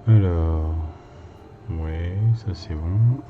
Alors, ouais, ça c'est bon.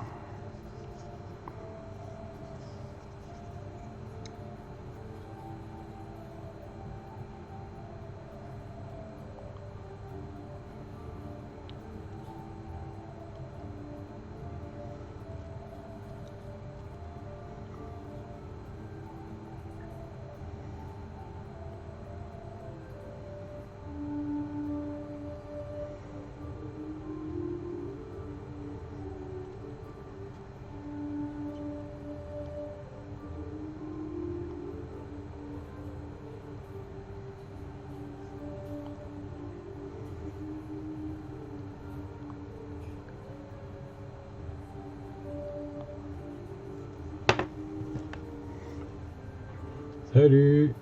Salut.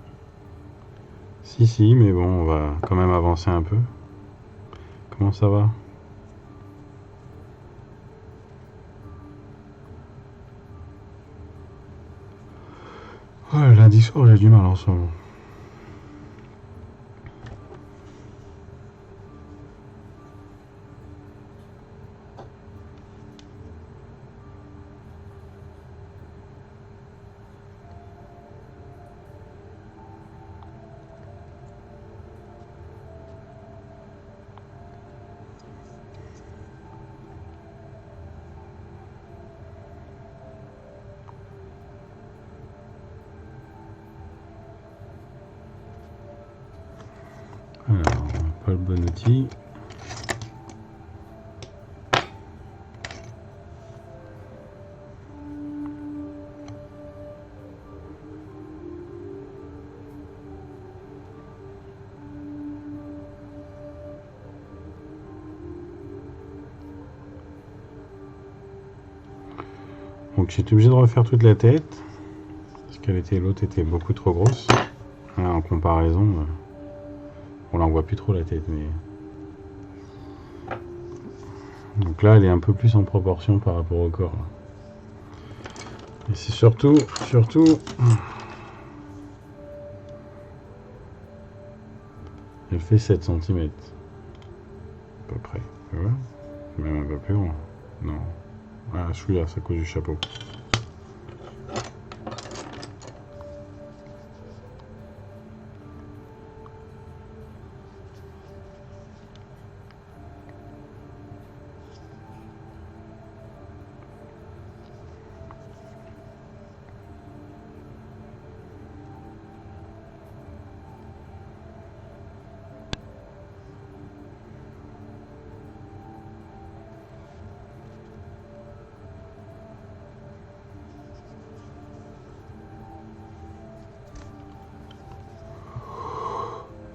Si, mais bon, on va quand même avancer un peu. Comment ça va? Ouais, lundi soir, j'ai du mal en ce moment. Alors, pas le bon outil. Donc j'étais obligé de refaire toute la tête parce l'autre était beaucoup trop grosse. Là, en comparaison, on la voit plus trop la tête, mais donc là elle est un peu plus en proportion par rapport au corps. Et c'est surtout, elle fait 7 cm à peu près. Tu vois, même un peu plus grand. Non. Ah, celui-là, c'est à cause du chapeau.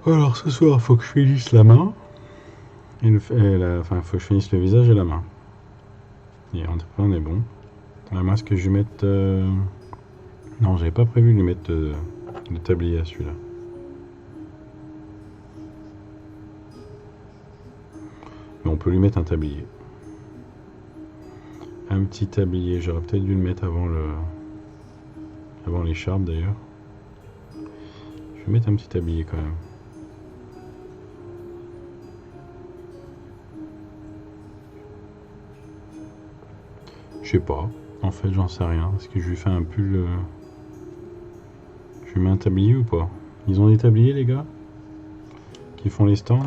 Alors ce soir, faut que je finisse la main. Enfin, faut que je finisse le visage et la main. Et on est bon. La masque, je vais mettre. Non, j'avais pas prévu de lui mettre de tablier à celui-là. Mais on peut lui mettre un tablier. Un petit tablier. J'aurais peut-être dû le mettre avant l'écharpe d'ailleurs. Je vais mettre un petit tablier quand même. Je sais pas. En fait, j'en sais rien. Est-ce que je lui fais un pull? Je lui mets un tablier ou pas? Ils ont des tabliers, les gars? Qui font les stands?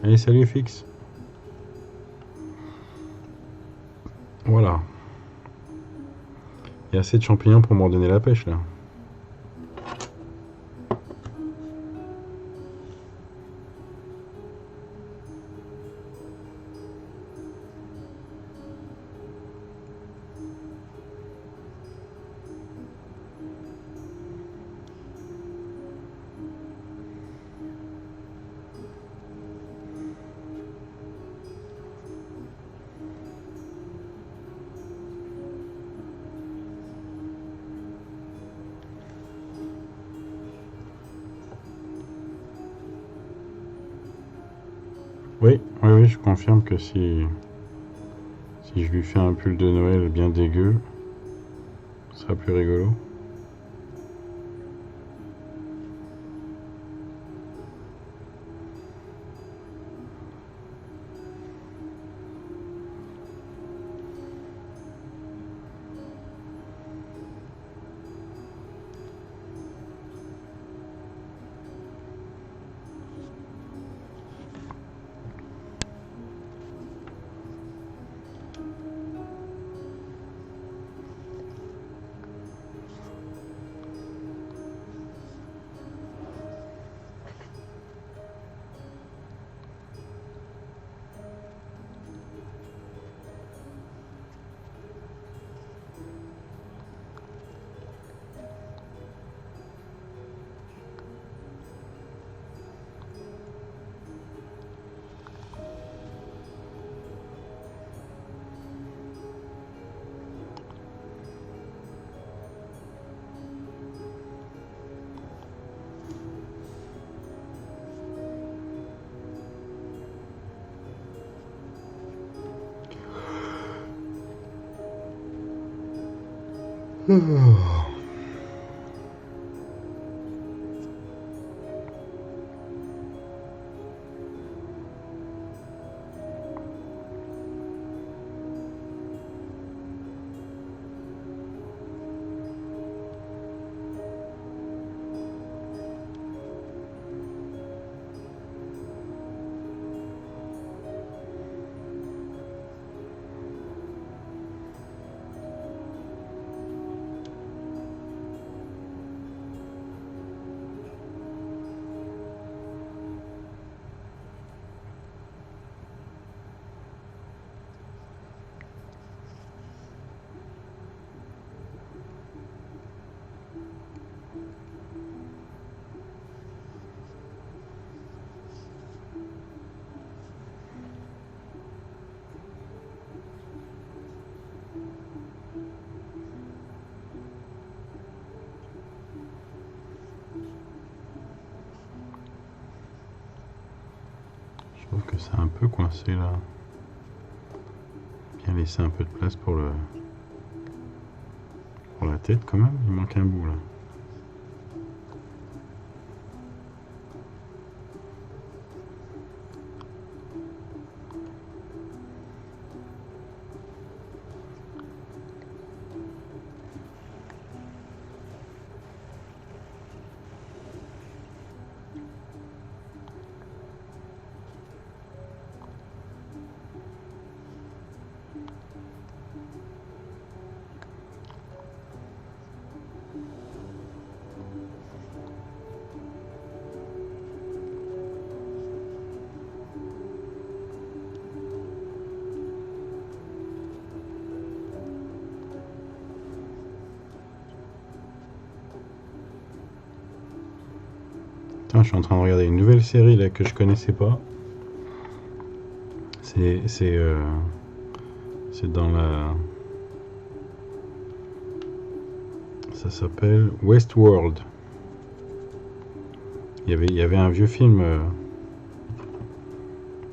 Allez, salut Fix. Voilà. Il y a assez de champignons pour m'en donner la pêche là. Oui, je confirme que si je lui fais un pull de Noël bien dégueu, ce sera plus rigolo. Oh. Je trouve que c'est un peu coincé là. Bien laisser un peu de place pour la tête quand même. Il manque un bout là. Putain, je suis en train de regarder une nouvelle série là que je connaissais pas. C'est dans la... Ça s'appelle Westworld. Il y avait un vieux film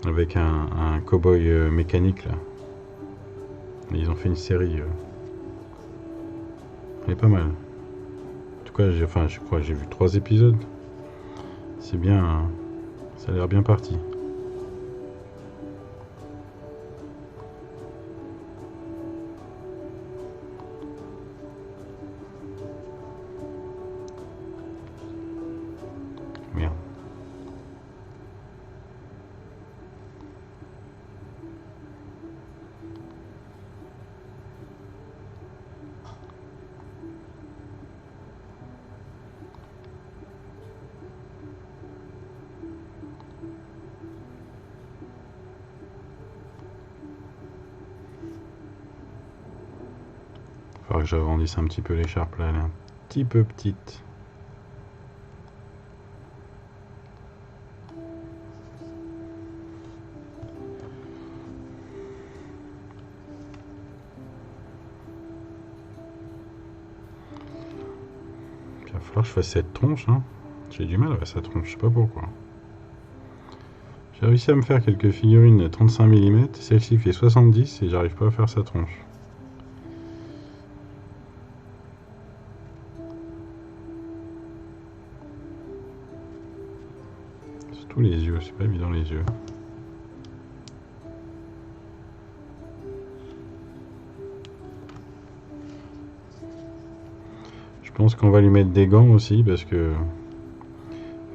avec un cow-boy mécanique là. Et ils ont fait une série. Elle est pas mal. En tout cas, je crois que j'ai vu 3 épisodes. C'est bien. Ça a l'air bien parti. Merde. Faudra que j'agrandisse un petit peu l'écharpe là, elle est un petit peu petite. Il va falloir que je fasse cette tronche, hein. J'ai du mal avec sa tronche, je sais pas pourquoi. J'ai réussi à me faire quelques figurines 35 mm, celle-ci fait 70 et j'arrive pas à faire sa tronche. Surtout les yeux, c'est pas évident les yeux. Je pense qu'on va lui mettre des gants aussi parce que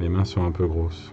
les mains sont un peu grosses.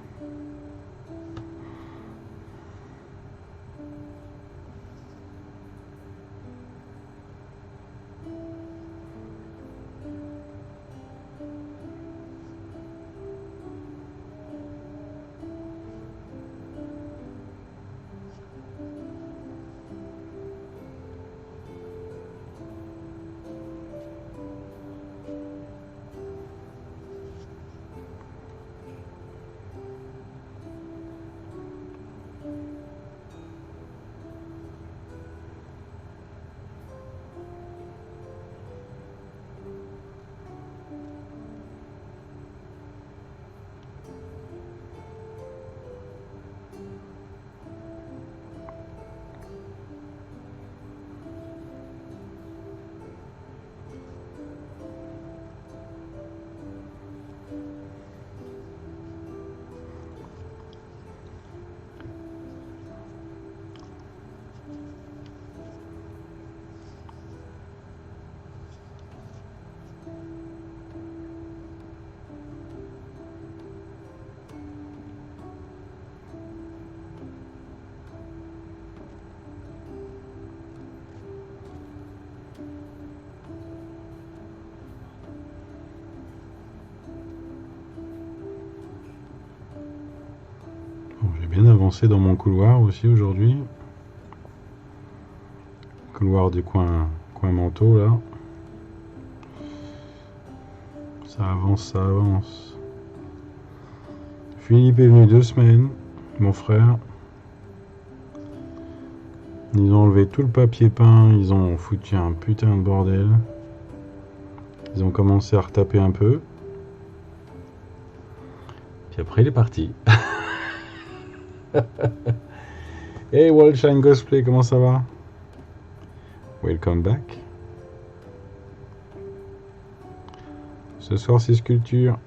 commencer dans mon couloir aussi aujourd'hui. Couloir du coin manteau là. Ça avance, ça avance. Philippe est venu 2 semaines, mon frère. Ils ont enlevé tout le papier peint, ils ont foutu un putain de bordel. Ils ont commencé à retaper un peu. Puis après il est parti. Hey Wallshine Cosplay, comment ça va? Welcome back. Ce soir c'est sculpture.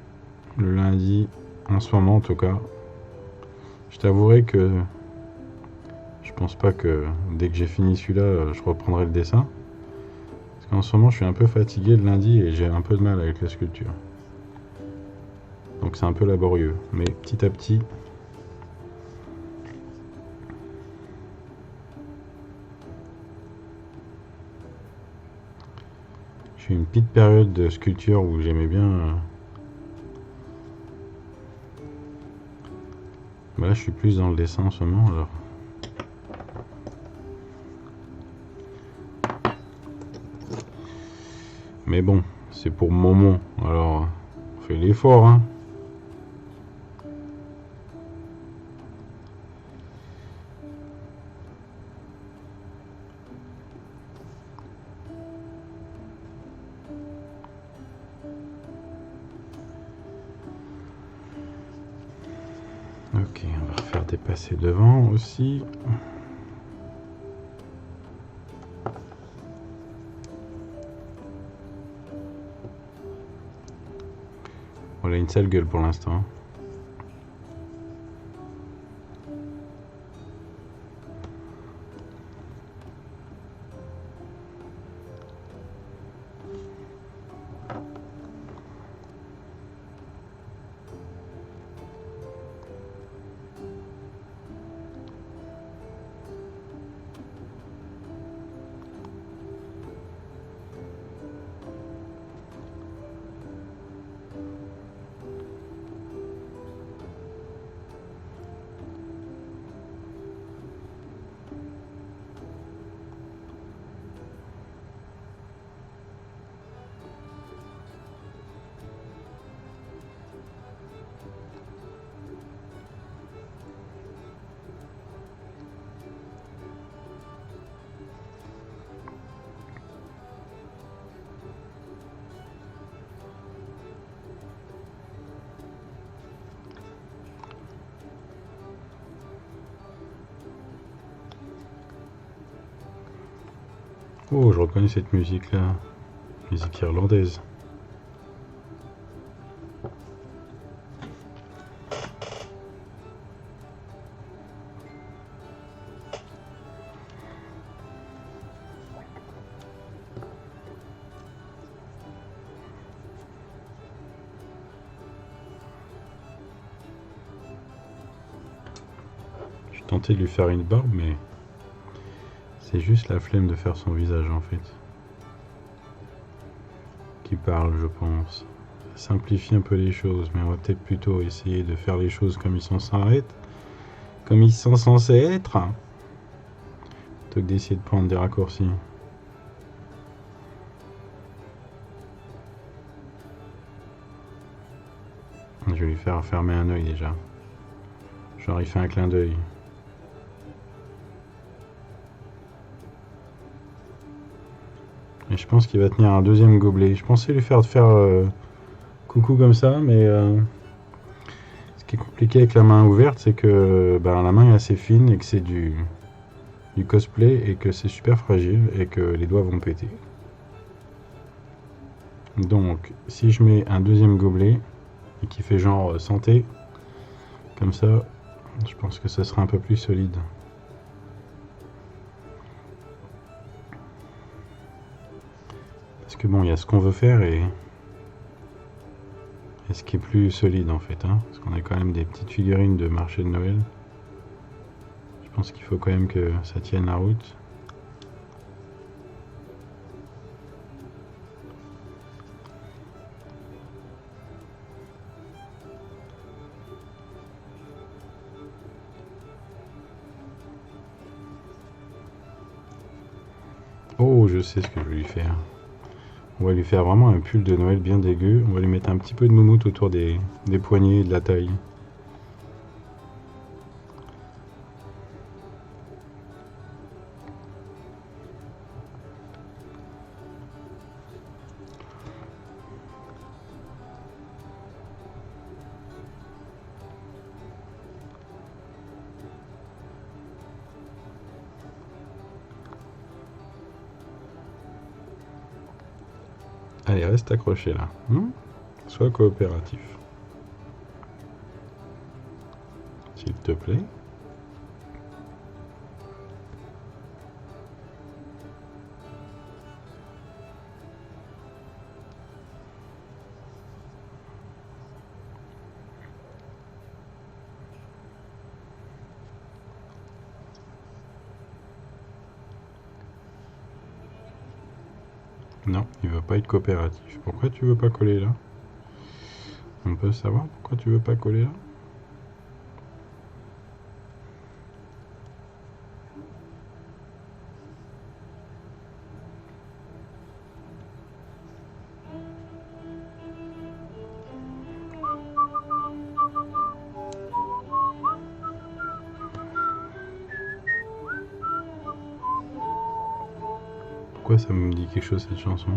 Le lundi, en ce moment en tout cas. Je t'avouerai que je pense pas que dès que j'ai fini celui-là, je reprendrai le dessin. Parce qu'en ce moment je suis un peu fatigué le lundi et j'ai un peu de mal avec la sculpture. Donc c'est un peu laborieux. Mais petit à petit. J'ai eu une petite période de sculpture où j'aimais bien. Là je suis plus dans le dessin en ce moment alors. Mais bon, c'est pour le moment, alors on fait l'effort hein. Ok, on va refaire dépasser devant aussi. On a une sale gueule pour l'instant. Oh, je reconnais cette musique là. Musique irlandaise. Je suis tenté de lui faire une barbe, mais c'est juste la flemme de faire son visage en fait. Qui parle, je pense. Ça simplifie un peu les choses, mais on va peut-être plutôt essayer de faire les choses comme ils sont censés être. Comme ils sont censés être. Plutôt que d'essayer de prendre des raccourcis. Je vais lui faire fermer un œil déjà. Genre il fait un clin d'œil. Et je pense qu'il va tenir un deuxième gobelet. Je pensais lui faire coucou comme ça, mais ce qui est compliqué avec la main ouverte, c'est que la main est assez fine et que c'est du cosplay et que c'est super fragile et que les doigts vont péter. Donc si je mets un deuxième gobelet et qui fait genre santé, comme ça, je pense que ça sera un peu plus solide. Parce que bon, il y a ce qu'on veut faire et ce qui est plus solide en fait, hein, parce qu'on a quand même des petites figurines de marché de Noël. Je pense qu'il faut quand même que ça tienne la route. Oh, je sais ce que je vais lui faire. On va lui faire vraiment un pull de Noël bien dégueu. On va lui mettre un petit peu de moumoute autour des poignets et de la taille. Allez, reste accroché là. Sois coopératif. S'il te plaît. Non, il veut pas être coopératif. Pourquoi tu veux pas coller là? On peut savoir pourquoi tu veux pas coller là? Pourquoi ça me dit quelque chose cette chanson?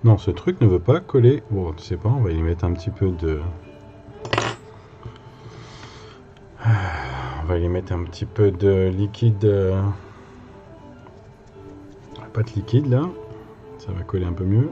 Non, ce truc ne veut pas coller. Bon, tu sais pas, on va y mettre un petit peu de... On va y mettre un petit peu de liquide... Pâte liquide là. Ça va coller un peu mieux.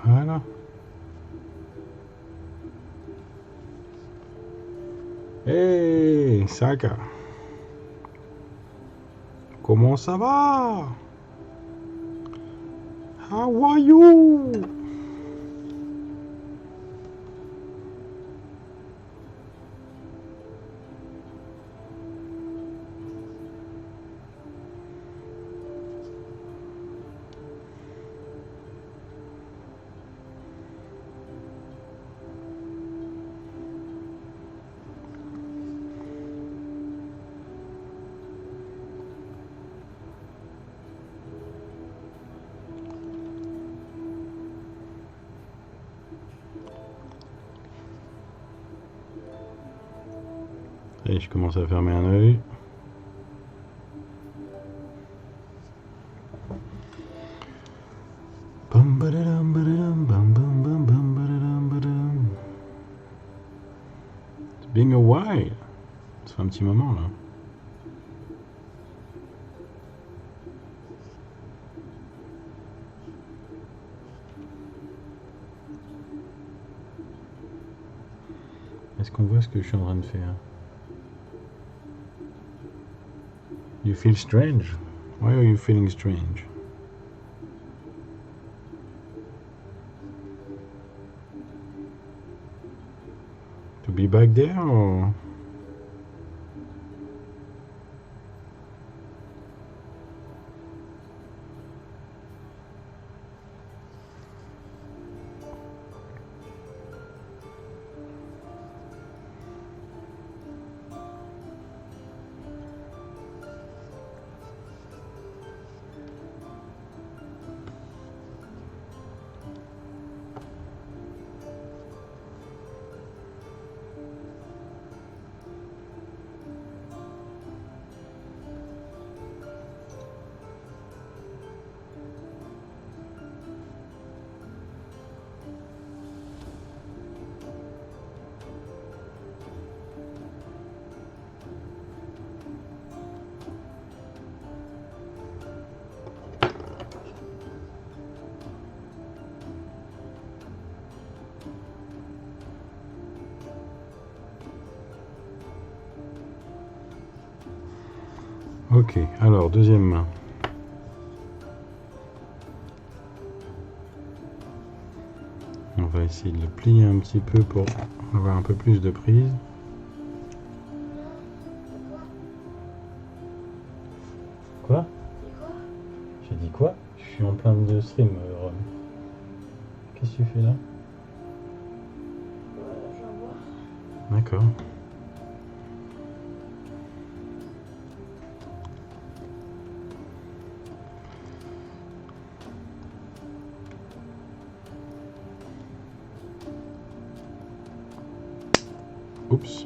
Voilà. Hey, Saka. Comment ça va? How are you? Et je commence à fermer un œil. It's been a while. Ça fait un petit moment là. Est-ce qu'on voit ce que je suis en train de faire? You feel strange? Why are you feeling strange? To be back there or? Ok, alors deuxième main. On va essayer de le plier un petit peu pour avoir un peu plus de prise. Quoi? J'ai dit quoi? Je suis en plein de stream, Ron. Qu'est-ce que tu fais là? D'accord. Oups.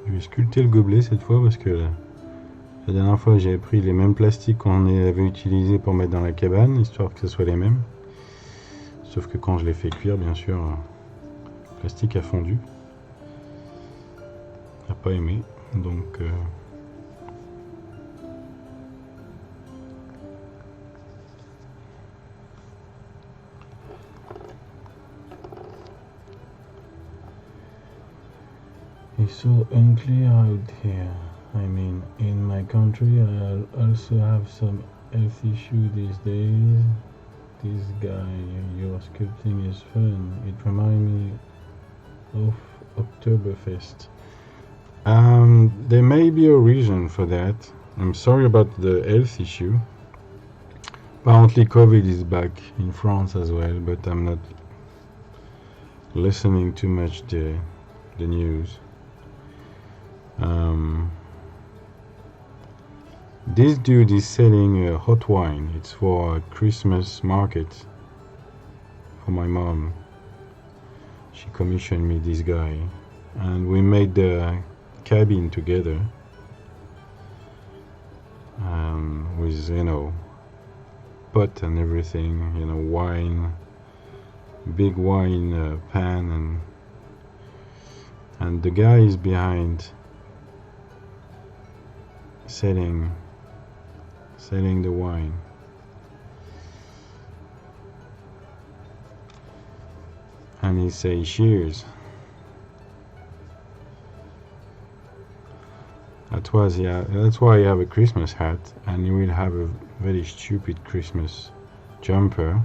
Je vais sculpter le gobelet cette fois parce que la dernière fois j'avais pris les mêmes plastiques qu'on avait utilisés pour mettre dans la cabane, histoire que ce soit les mêmes. Sauf que quand je l'ai fait cuire, bien sûr, le plastique a fondu. Il n'a pas aimé, donc... It's so unclear out here. I mean, in my country, I also have some health issue these days. This guy you're sculpting is fun. It reminds me of Oktoberfest. There may be a reason for that. I'm sorry about the health issue. Apparently COVID is back in France as well, but I'm not listening too much to the news. This dude is selling hot wine. It's for a Christmas market for my mom. She commissioned me this guy, and we made the cabin together with, you know, pot and everything, you know, wine, big wine pan, and the guy is behind selling the wine. And he say cheers. That's why I have a Christmas hat, and he will have a very stupid Christmas jumper.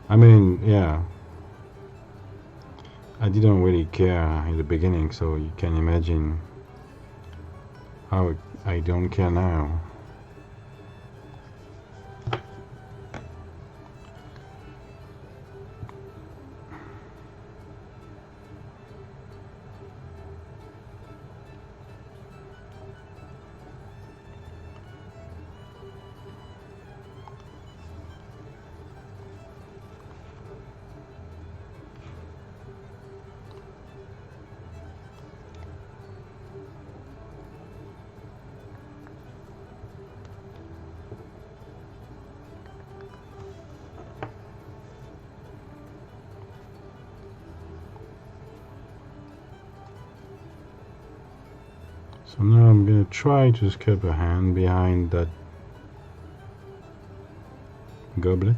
I mean, yeah, I didn't really care in the beginning, so you can imagine how I don't care now. So now I'm gonna try to sculpt a hand behind that goblet.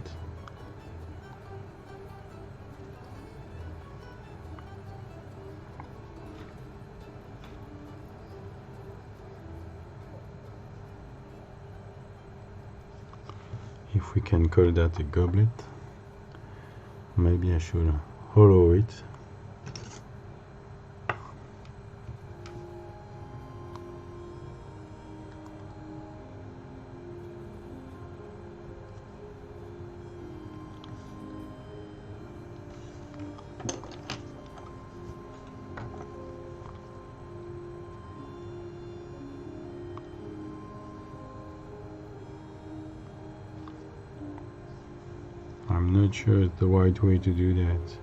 If we can call that a goblet, maybe I should hollow it. I'm not sure it's the right way to do that.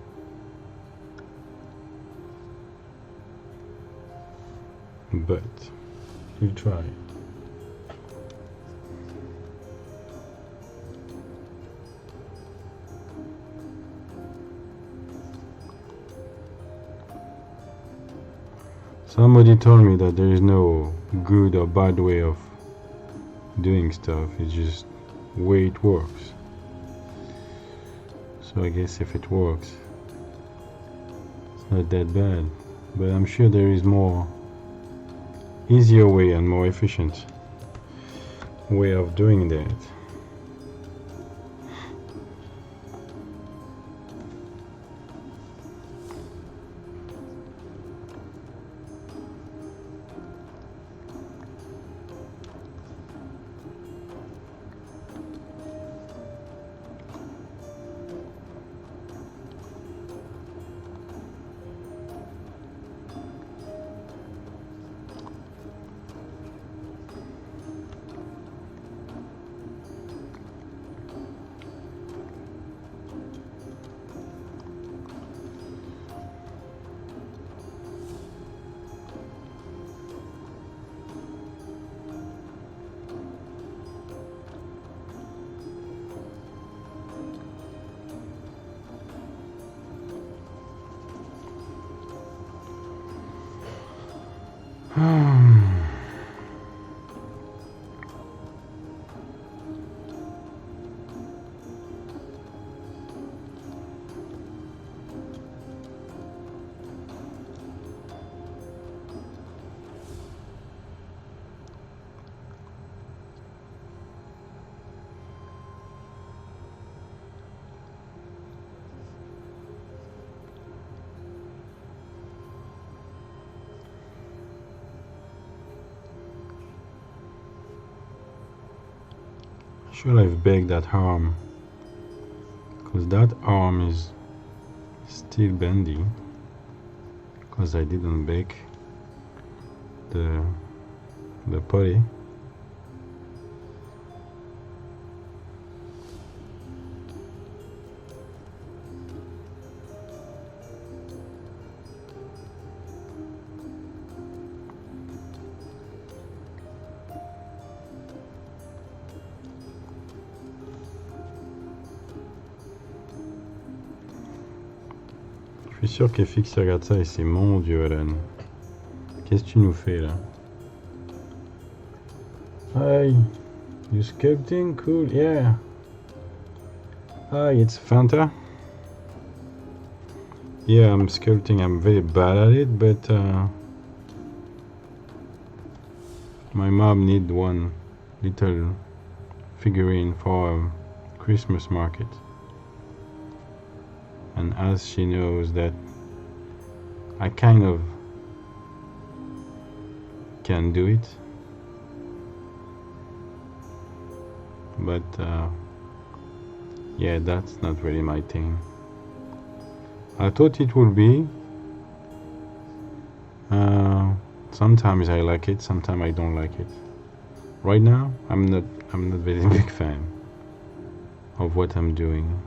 But we'll try. Somebody told me that there is no good or bad way of doing stuff, it's just the way it works. So I guess if it works, it's not that bad. But I'm sure there is more easier way and more efficient way of doing that. Should I've baked that arm, because that arm is still bendy because I didn't bake the putty. Je suis sûr qu'FX regarde ça et c'est mon Dieu, Alan. Qu'est-ce que tu nous fais là? Hi, you sculpting? Cool, yeah. Hi, it's Fanta. Yeah, I'm sculpting. I'm very bad at it, but my mom need one little figurine for a Christmas market. And as she knows that I kind of can do it, but yeah, that's not really my thing. I thought it would be. Sometimes I like it, sometimes I don't like it. Right now, I'm not very big fan of what I'm doing.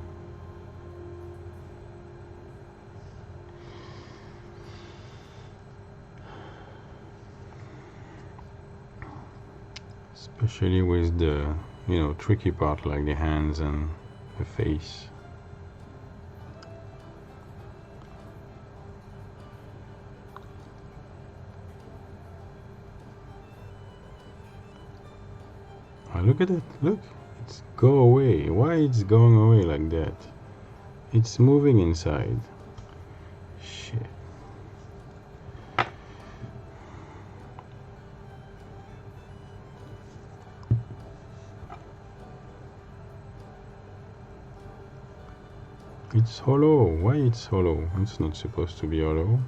Especially with the, tricky part like the hands and the face. Look at it. Look. It's go away. Why it's going away like that? It's moving inside. Shit. It's hollow. Why it's hollow? It's not supposed to be hollow.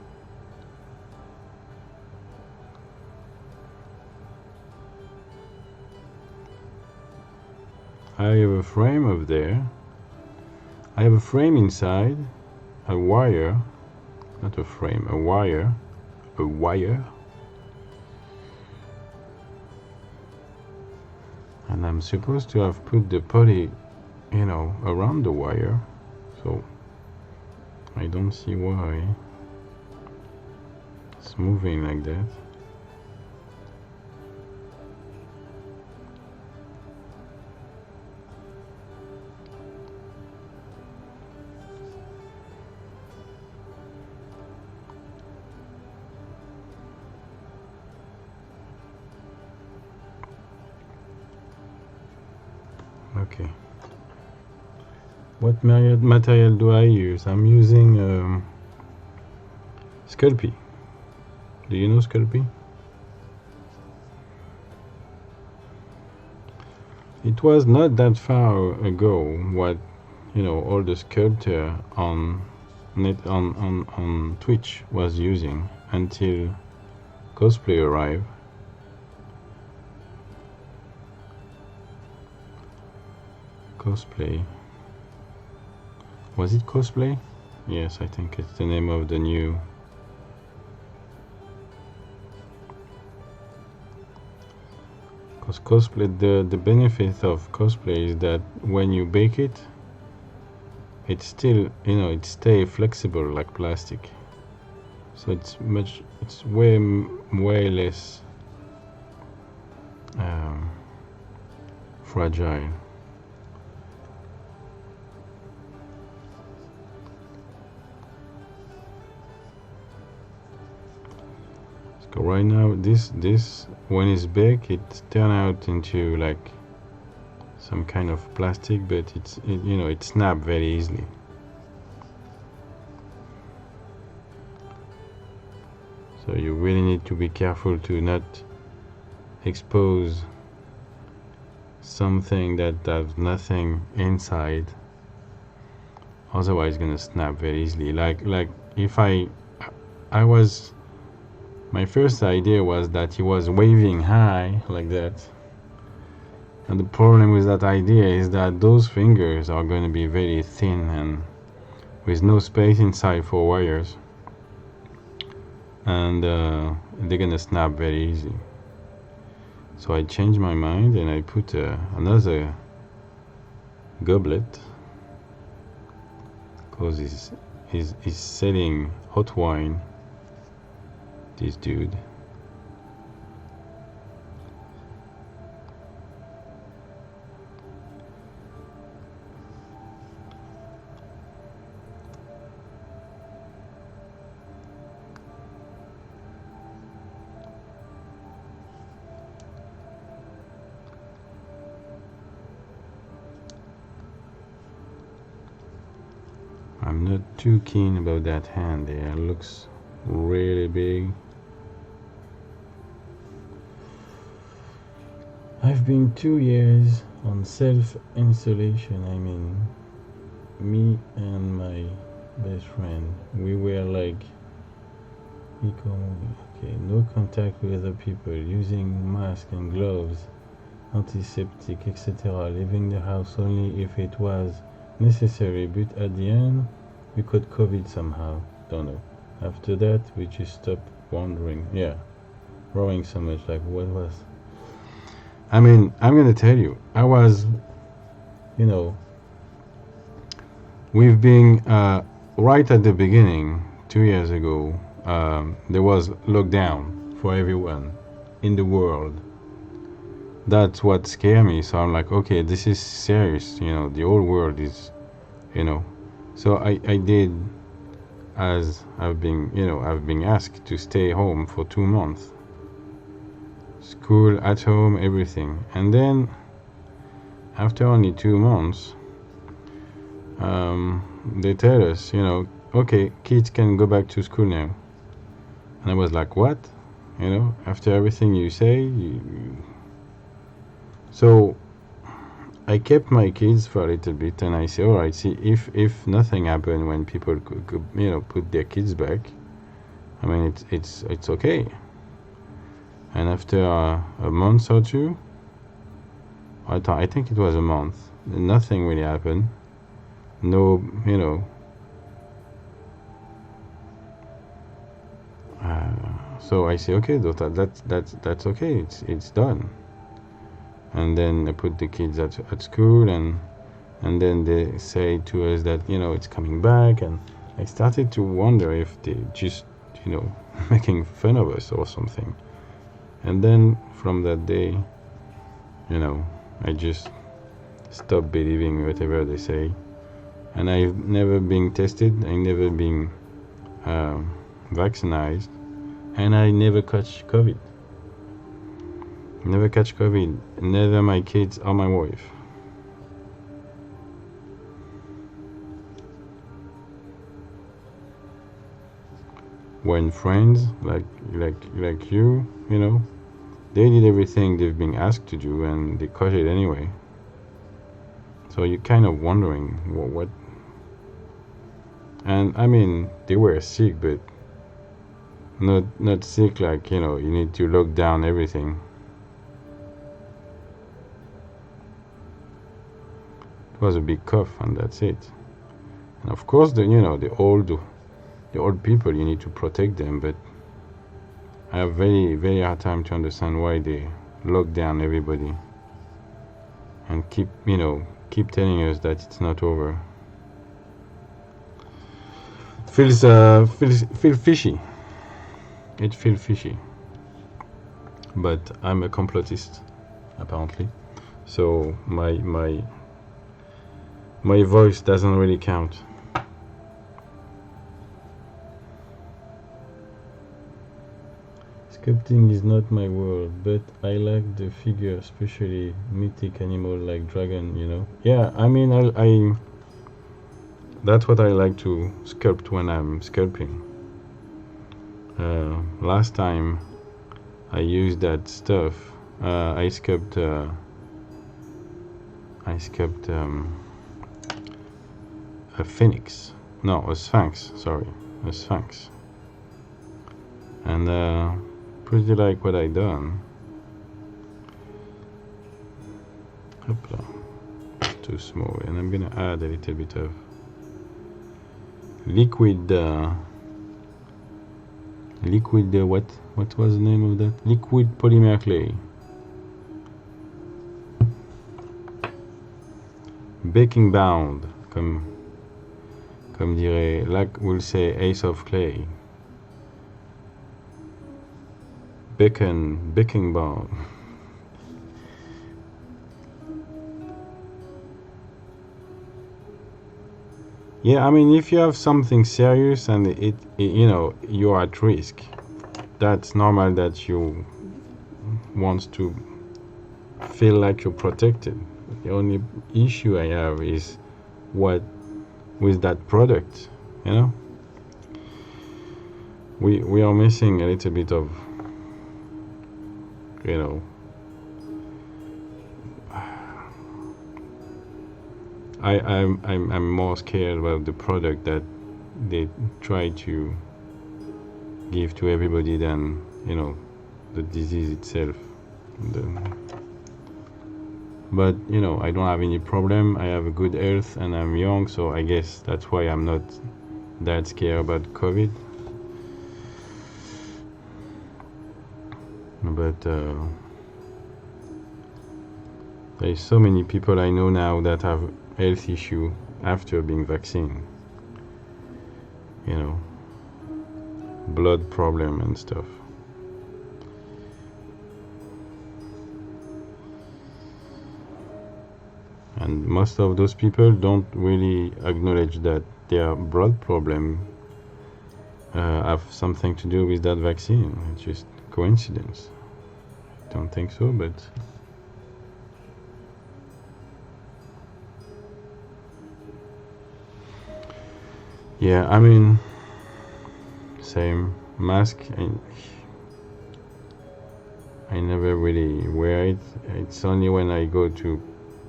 I have a frame up there. I have a frame inside, a wire, not a frame, a wire, and I'm supposed to have put the poly, around the wire, so I don't see why it's moving like that. Okay. What material do I use? I'm using Sculpt. Do you know Sculpt? It was not that far ago what all the sculptor on Twitch was using until cosplay arrived. Cosplay. Was it cosplay? Yes, I think it's the name of the new. Because cosplay, the benefit of cosplay is that when you bake it, it's still, it stays flexible like plastic. So it's way less fragile. So right now, this when it's baked, it turns out into like some kind of plastic, but it snaps very easily. So you really need to be careful to not expose something that has nothing inside. Otherwise, it's gonna snap very easily. Like if my first idea was that he was waving high like that. And the problem with that idea is that those fingers are going to be very thin and with no space inside for wires. And they're going to snap very easy. So I changed my mind and I put another goblet, because he's selling hot wine, this dude. I'm not too keen about that hand there. It looks really big. I've been 2 years on self-installation. I mean, me and my best friend, we were like, okay, no contact with other people, using masks and gloves, antiseptic, etc. Leaving the house only if it was necessary, but at the end, we caught COVID somehow. Don't know. After that, we just stopped wandering. Yeah, rowing so much. Like, what was? I mean, I'm gonna tell you, I was, we've been right at the beginning, 2 years ago. There was lockdown for everyone in the world. That's what scared me. So I'm like, okay, this is serious. The whole world is, So I did, as I've been asked to stay home for 2 months. School, at home, everything. And then after only 2 months, they tell us, okay, kids can go back to school now. And I was like, what? After everything you say, so I kept my kids for a little bit, and I say, all right, see, if nothing happened when people could put their kids back, I mean, it's okay. And after a month or two, I think it was a month, nothing really happened. No, so I say, okay, that's okay. It's done. And then I put the kids at school, and then they say to us that it's coming back, and I started to wonder if they just making fun of us or something. And then from that day, I just stopped believing whatever they say, and I've never been tested. I never been vaccinated, and I never catch COVID. Never catch COVID, neither my kids or my wife. When friends like you, they did everything they've been asked to do, and they caught it anyway. So you're kind of wondering what. And I mean, they were sick, but not sick like you need to lock down everything. It was a big cough, and that's it. And of course, the old people, you need to protect them, but I have very, very hard time to understand why they lock down everybody and keep telling us that it's not over. It feels fishy. It feels fishy. But I'm a complotist, apparently. So my voice doesn't really count. Sculpting is not my world, but I like the figure, especially mythic animal like dragon, Yeah, I mean, I that's what I like to sculpt when I'm sculpting. Last time I used that stuff, I sculpt a phoenix. No, a sphinx, sorry. A sphinx. And pretty like what I done. Hopla. Too small. And I'm gonna add a little bit of liquid what was the name of that? Liquid polymer clay. Baking bound, comme dirait, like we'll say ace of clay. Baking bound. Yeah, I mean, if you have something serious and it you are at risk, that's normal that you want to feel like you're protected. The only issue I have is what with that product, we are missing a little bit of I'm more scared about the product that they try to give to everybody than the disease itself. But I don't have any problem. I have a good health and I'm young, so I guess that's why I'm not that scared about COVID. But there's so many people I know now that have health issue after being vaccinated. Blood problem and stuff. And most of those people don't really acknowledge that their blood problem have something to do with that vaccine. It's just coincidence. I don't think so, but Yeah, I mean, same mask. I never really wear it. It's only when I go to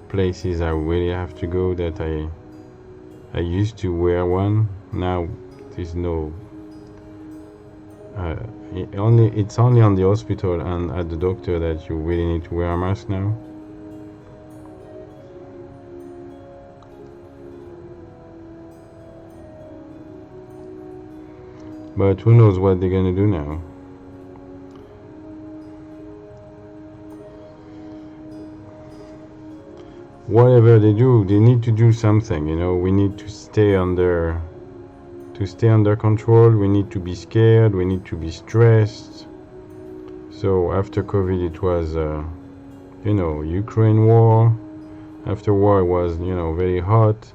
places I really have to go that I used to wear one. Now there's no. It's only on the hospital and at the doctor that you really need to wear a mask now. But who knows what they're gonna do now? Whatever they do, they need to do something. We need to stay under control. We need to be scared. We need to be stressed. So after COVID, it was, Ukraine war. After war, it was, very hot.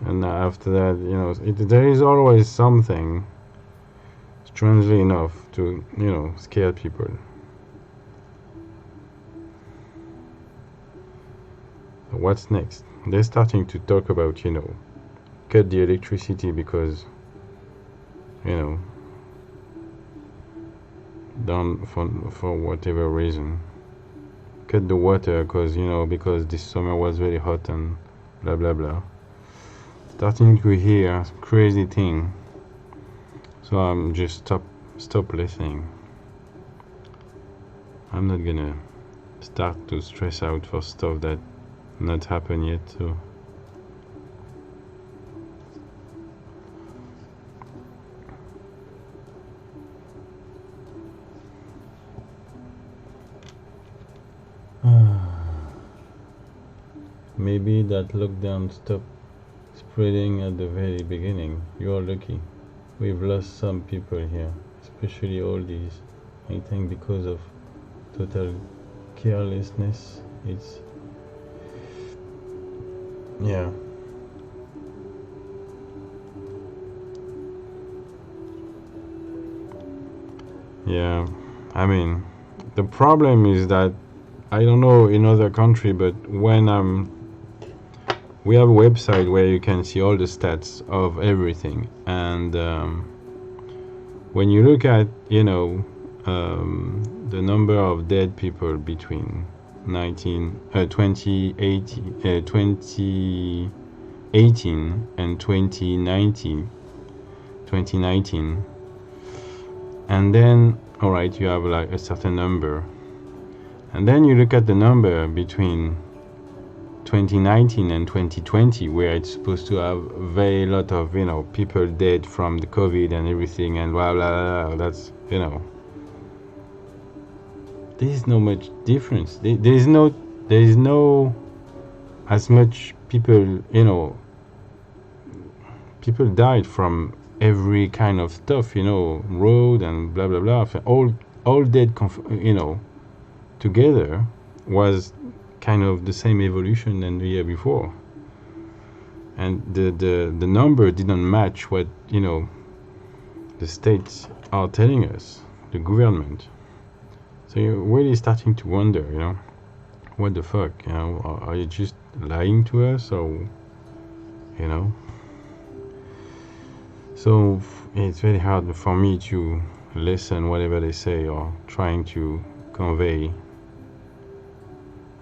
And after that, there is always something, strangely enough, to, scare people. So what's next? They're starting to talk about, cut the electricity because, down for whatever reason. Cut the water because this summer was very hot and blah blah blah. Starting to hear crazy thing. So I'm just stop listening. I'm not gonna start to stress out for stuff that not happened yet. So maybe that lockdown stopped spreading at the very beginning. You're lucky. We've lost some people here, especially oldies. I think because of total carelessness. Yeah. Yeah. I mean, the problem is that I don't know in other country, but when we have a website where you can see all the stats of everything, and when you look at the number of dead people between 2018 and 2019, and then all right, you have like a certain number, and then you look at the number between 2019 and 2020, where it's supposed to have very lot of people dead from the COVID and everything, and blah blah blah. That's there is no much difference. There is no as much people. People died from every kind of stuff. Road and blah blah blah. All dead. Together was kind of the same evolution than the year before, and the number didn't match what the states are telling us, the government. So you're really starting to wonder, what the fuck, are you just lying to us, or so it's very hard for me to listen whatever they say or trying to convey.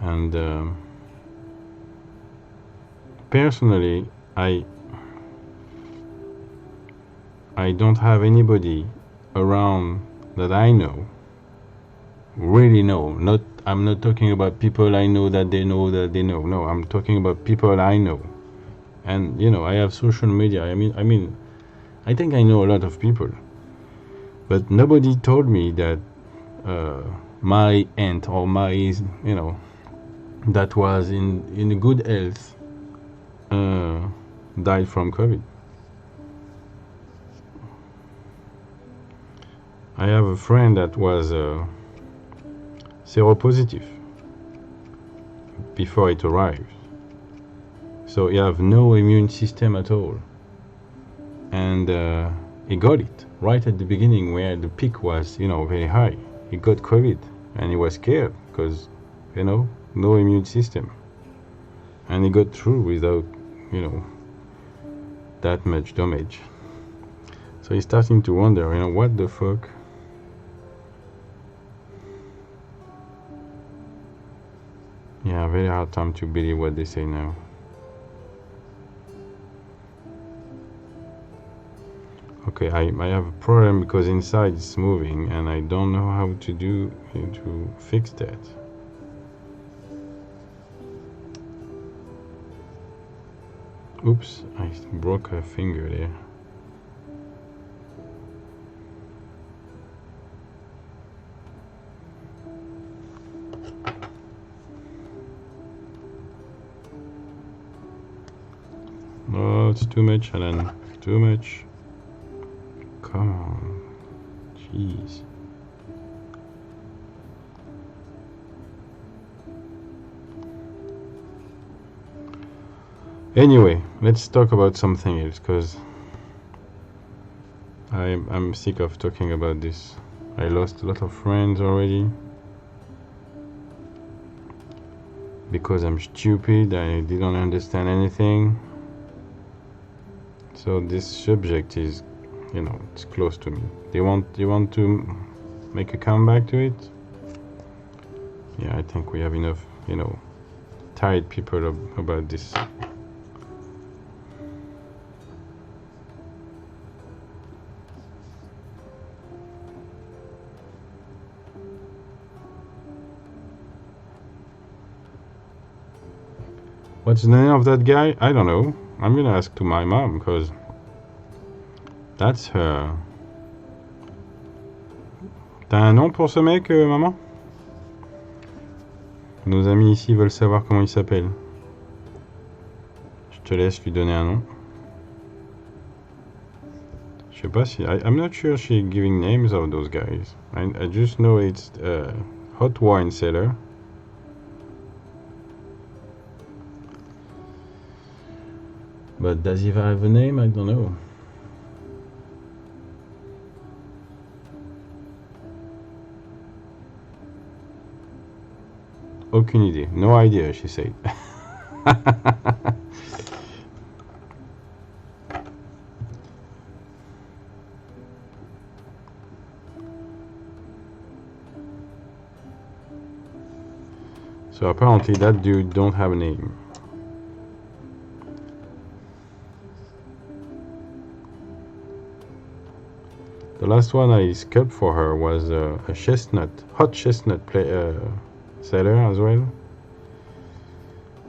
And personally, I don't have anybody around that I know, really know. I'm not talking about people I know that they know that they know. No, I'm talking about people I know. And I have social media. I mean, I think I know a lot of people, but nobody told me that my aunt or my that was in good health died from COVID. I have a friend that was seropositive before it arrived. So you have no immune system at all. And he got it right at the beginning where the peak was, very high. He got COVID and he was scared because, no immune system. And he got through without, that much damage. So he's starting to wonder, what the fuck? Yeah, very hard time to believe what they say now. Okay, I have a problem because inside it's moving and I don't know how to fix that. Oops, I broke a finger there. Oh, it's too much, Alan. Too much. Come on. Jeez. Anyway, let's talk about something else, because I'm sick of talking about this. I lost a lot of friends already because I'm stupid. I didn't understand anything. So this subject is, it's close to me. Do you want to make a comeback to it? Yeah, I think we have enough, tired people about this. What's the name of that guy? I don't know. I'm gonna ask to my mom, because that's her. T'as un nom pour ce mec, maman? Nos amis ici veulent savoir comment il s'appelle. Je te laisse lui donner un nom. Je sais pas si... I'm not sure she's giving names of those guys. I just know it's a hot wine seller. But does he have a name? I don't know. Aucune idée. No idea, she said. So apparently that dude don't have a name. The last one I sculpted for her was a hot chestnut seller as well.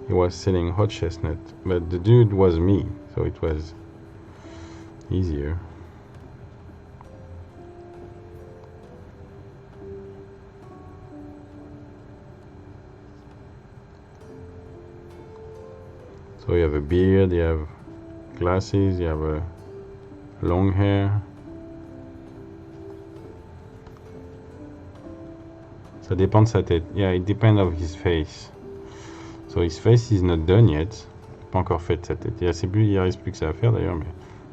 He was selling hot chestnut, but the dude was me, so it was easier. So you have a beard, you have glasses, you have a long hair. Ça dépend de sa tête. Yeah, it depends of his face. So his face is not done yet. Pas encore fait de sa tête. Il reste plus que ça à faire d'ailleurs, mais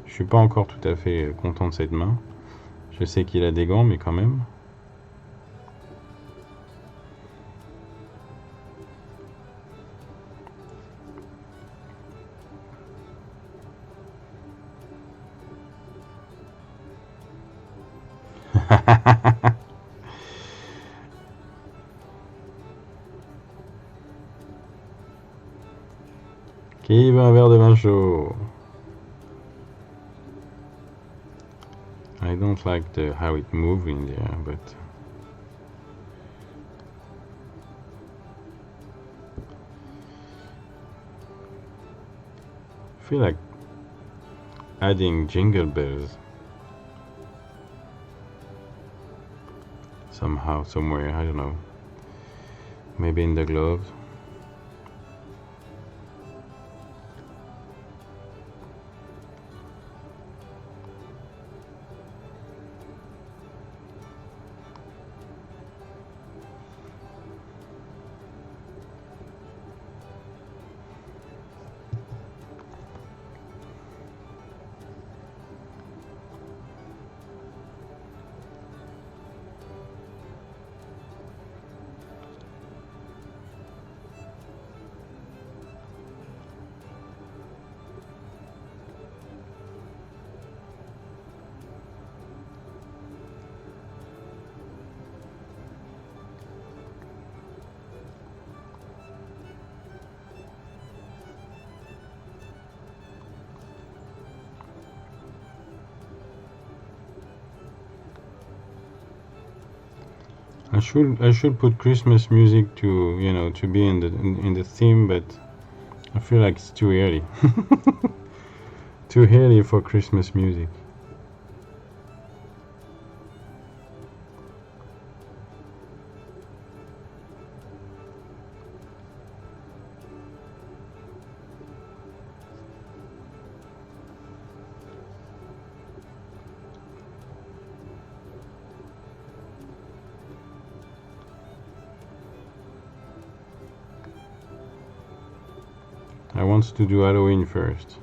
je suis pas encore tout à fait content de cette main. Je sais qu'il a des gants, mais quand même. Qui veut un verre de vin chaud? I don't like how it moves in there, but I feel like adding jingle bells somehow, somewhere, I don't know. Maybe in the gloves. I should put Christmas music to, you know, to be in the theme, but I feel like it's too early. Too early for Christmas music. I want to do Halloween first.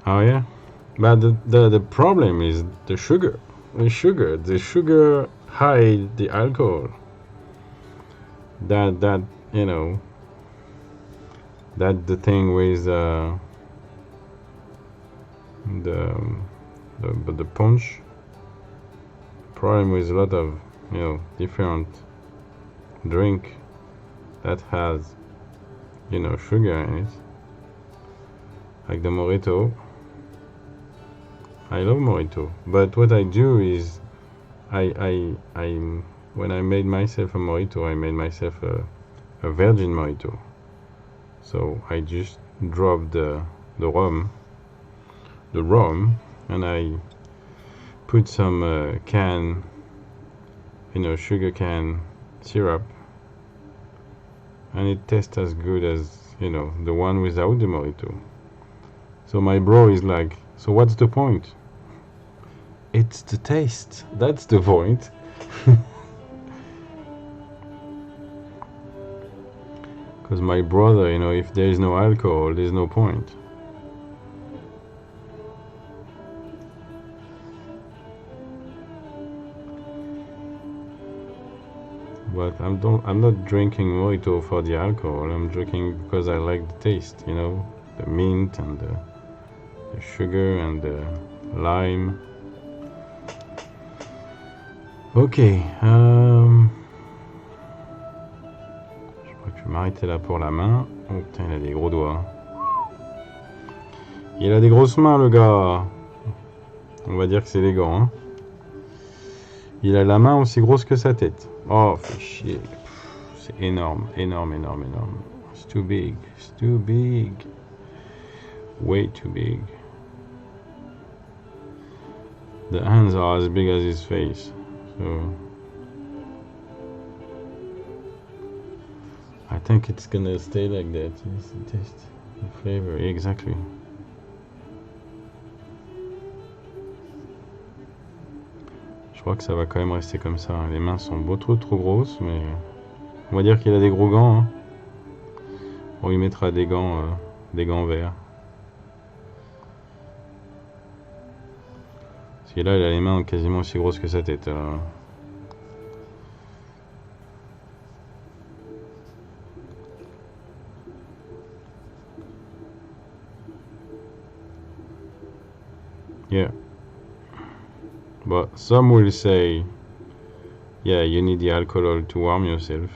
Oh yeah, but the problem is the sugar. The sugar hide the alcohol. That you know, that the thing with the the punch. Problem with a lot of, you know, different drink that has, you know, sugar in it, like the mojito. I love mojito, but what I do is I when I made myself a mojito, I made myself a virgin mojito. So I just dropped the rum, and I put some can, you know, sugar cane syrup, and it tastes as good as, you know, the one without the mojito. So my bro is like, so what's the point? It's the taste. That's the point. Because my brother, you know, if there is no alcohol, there's no point. But I'm not drinking mojito for the alcohol. I'm drinking because I like the taste, you know, the mint and the sugar and the lime. Ok, je crois que je vais m'arrêter là pour la main. Oh putain, il a des gros doigts. Il a des grosses mains, le gars. On va dire que c'est les gants, hein. Il a la main aussi grosse que sa tête. Oh, fait chier. C'est énorme, énorme, énorme, énorme. It's too big, it's too big. Way too big. The hands are as big as his face. So I think it's gonna stay like that. Yes, the taste, the flavor, exactly. Je crois que ça va quand même rester comme ça. Les mains sont beaucoup trop grosses, mais on va dire qu'il a des gros gants, hein. On lui mettra des gants verts. Parce que là, il a les mains quasiment aussi grosses que sa tête. Alors. Yeah. But some will say, yeah, you need the alcohol to warm yourself.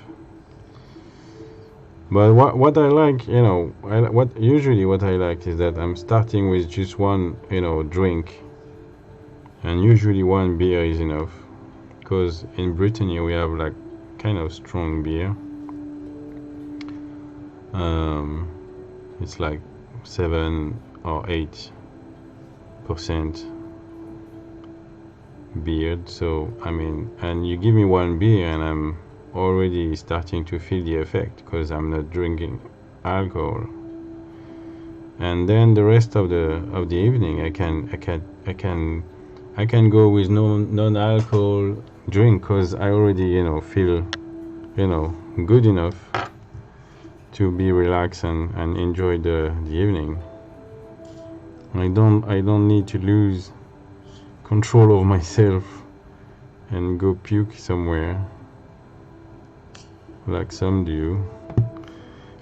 But what I like, you know, what I like is that I'm starting with just one, you know, drink. And usually one beer is enough, because in Brittany we have like kind of strong beer. It's like 7 or 8% beer. So I mean, and you give me one beer and I'm already starting to feel the effect, because I'm not drinking alcohol. And then the rest of the evening I can go with non-alcohol drink, because I already, you know, feel, you know, good enough to be relaxed and enjoy the evening. I don't need to lose control of myself and go puke somewhere like some do.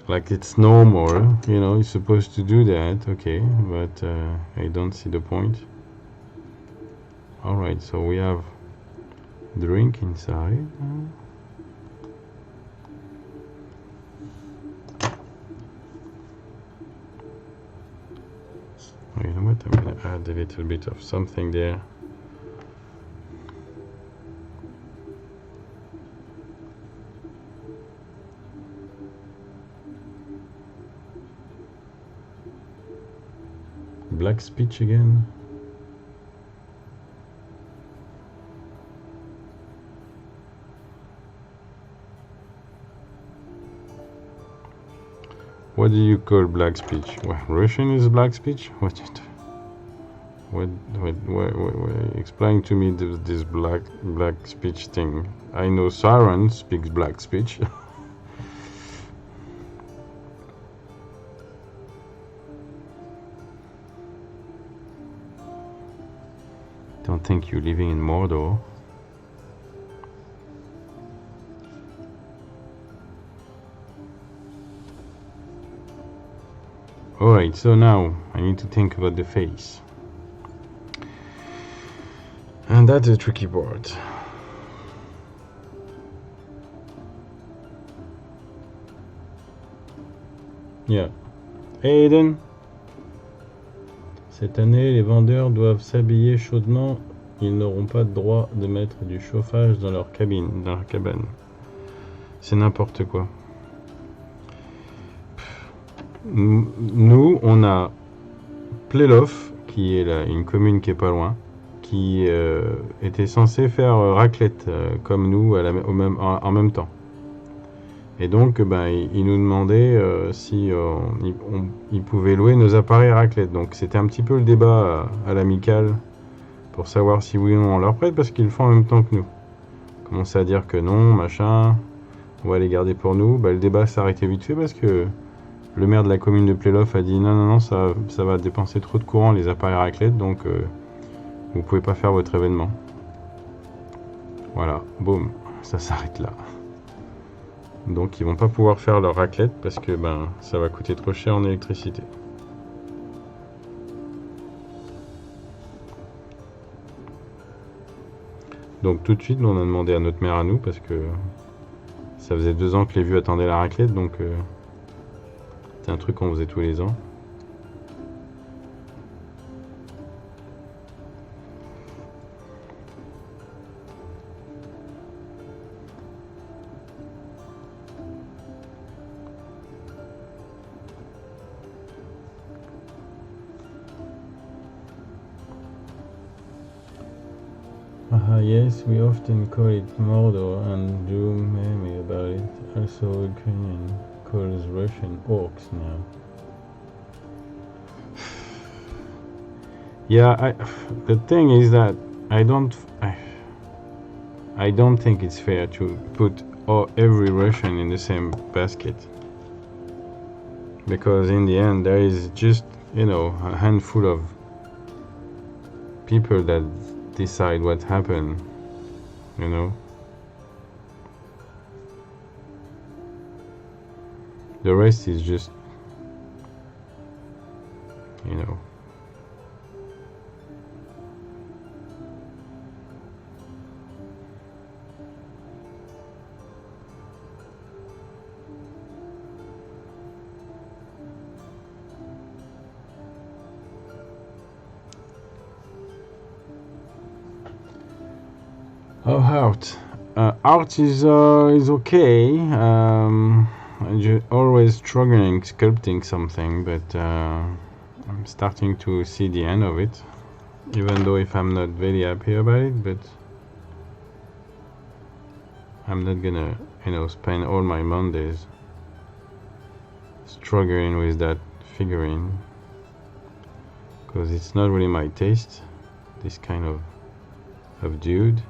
Like it's normal, you know, you're supposed to do that, okay, but I don't see the point. Alright, so we have drink inside. You know what, I'm gonna add a little bit of something there. Black speech again. What do you call black speech? Well, Russian is black speech? What? Explain to me this black speech thing. I know Siren speaks black speech. Don't think you're living in Mordor. Alright, so now I need to think about the face. And that's the tricky part. Yeah. Hey Aiden. Cette année, les vendeurs doivent s'habiller chaudement. Ils n'auront pas le droit de mettre du chauffage dans leur cabane. C'est n'importe quoi. Nous, on a Plélof, qui est là, une commune qui est pas loin, qui était censé faire raclette comme nous en même temps. Et donc, il nous demandait si il pouvait louer nos appareils raclette. Donc, c'était un petit peu le débat à l'amical pour savoir si oui ou non on leur prête parce qu'ils le font en même temps que nous. On commençait à dire que non, machin, on va les garder pour nous. Le débat s'est arrêté vite fait parce que le maire de la commune de Plélof a dit non, ça va dépenser trop de courant les appareils raclette, donc vous pouvez pas faire votre événement. Voilà, boum, ça s'arrête là. Donc ils vont pas pouvoir faire leur raclette parce que ça va coûter trop cher en électricité. Donc tout de suite, on a demandé à notre mère à nous parce que ça faisait 2 ans que les vieux attendaient la raclette, donc c'est un truc qu'on faisait tous les ans. Yes, we often call it Mordor and do meme about it. Also, Ukrainian calls Russian orcs now. Yeah, the thing is that I don't think it's fair to put every Russian in the same basket. Because in the end, there is just, a handful of people that decide what happened, The rest is just, art. Art is okay. I'm always struggling sculpting something, but I'm starting to see the end of it. Even though if I'm not very happy about it, but I'm not gonna, spend all my Mondays struggling with that figurine because it's not really my taste. This kind of dude.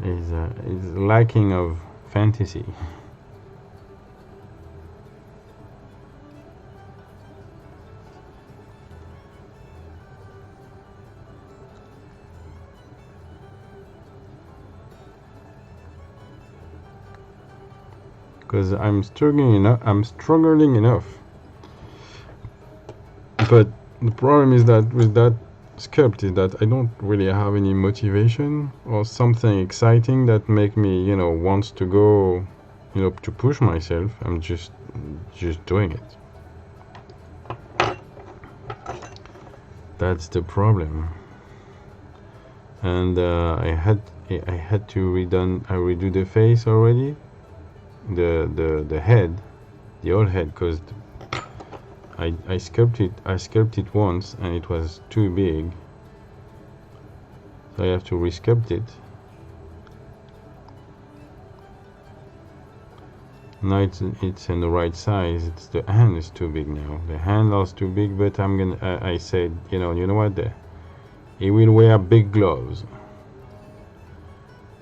Is lacking of fantasy. because I'm struggling enough. But the problem is that with that sculpt is that I don't really have any motivation or something exciting that make me, you know, wants to go, you know, to push myself. I'm just doing it. That's the problem. And I had to redo the face already, the head, the old head, because I sculpted once and it was too big, so I have to resculpt it. Now it's in the right size. It's the hand is too big now. The hand is too big, but I said, you know what? He will wear big gloves,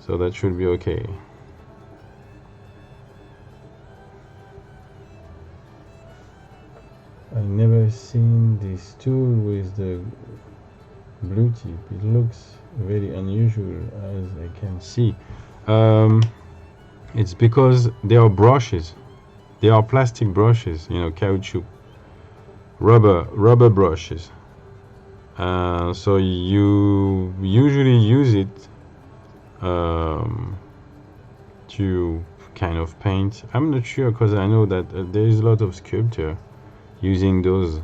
so that should be okay. I never seen this tool with the blue tip. It looks very unusual, as I can see. It's because they are brushes. They are plastic brushes, you know, caoutchouc, rubber brushes. So you usually use it to kind of paint. I'm not sure, because I know that there is a lot of sculpture using those,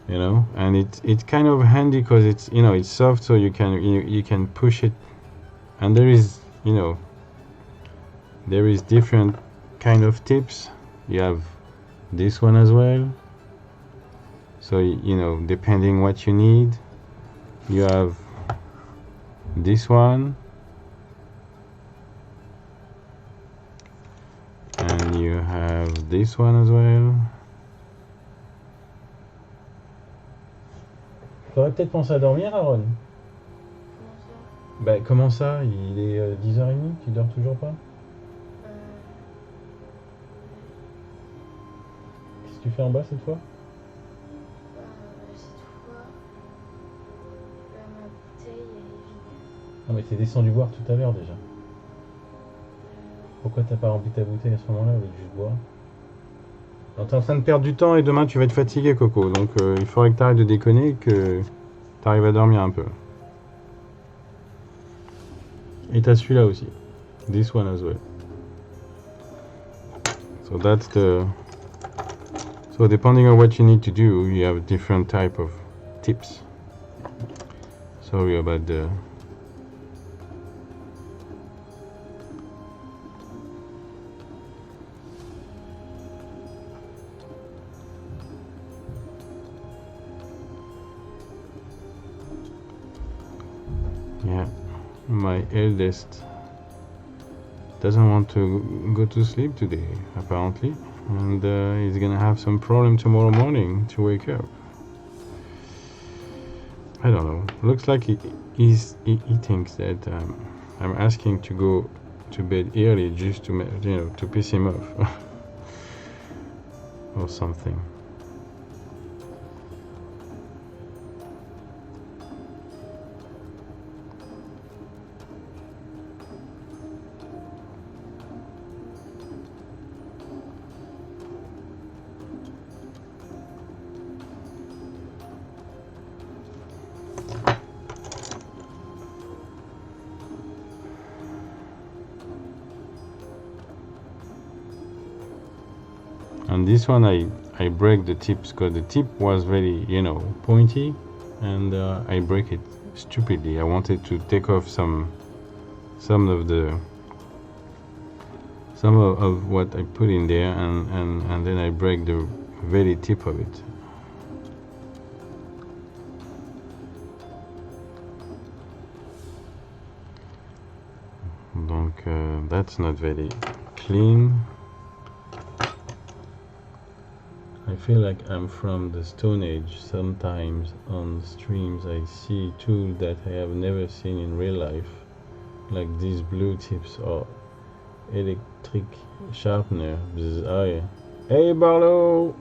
you know, and it's kind of handy because it's, you know, it's soft, so you can push it, and there is, you know, there is different kind of tips. You have this one as well, so you know, depending what you need. You have this one, and you have this one as well. T'aurais peut-être pensé à dormir, Aaron? Bah comment ça? Il est 10h30, tu dors toujours pas? Qu'est-ce que tu fais en bas cette fois? Cette fois, ma bouteille est vide. Non mais t'es descendu boire tout à l'heure déjà. Pourquoi t'as pas rempli ta bouteille à ce moment-là au lieu de juste boire? Alors, t'es en train de perdre du temps et demain tu vas être fatigué, Coco. Donc il faudrait que t'arrêtes de déconner et que t'arrives à dormir un peu. Et t'as celui-là aussi. This one as well. So that's the... So depending on what you need to do, you have different type of tips. Sorry about the... Yeah, my eldest doesn't want to go to sleep today, apparently, and he's gonna have some problem tomorrow morning to wake up. I don't know. Looks like he thinks that I'm asking to go to bed early just to, you know, to piss him off or something. And this one I break the tips because the tip was very, you know, pointy, and I break it stupidly. I wanted to take off some of what I put in there, and then I break the very tip of it. Donc that's not very clean. I feel like I'm from the Stone Age. Sometimes on streams I see tools that I have never seen in real life, like these blue tips or electric sharpener. Hey Barlow!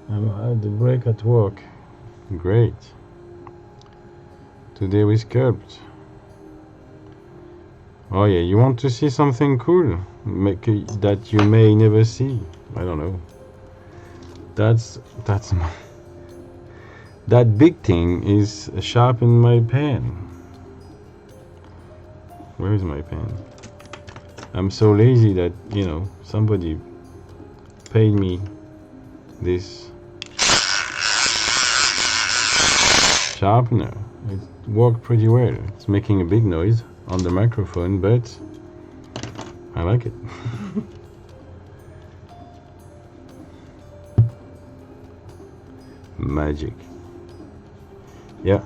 I'm at the break at work. Great. Today we sculpt. Oh yeah, you want to see something cool? that you may never see. I don't know. That's that big thing is sharpen my pen. Where is my pen? I'm so lazy that, you know, somebody paid me this sharpener. It worked pretty well. It's making a big noise on the microphone, but I like it. Magic. Yeah,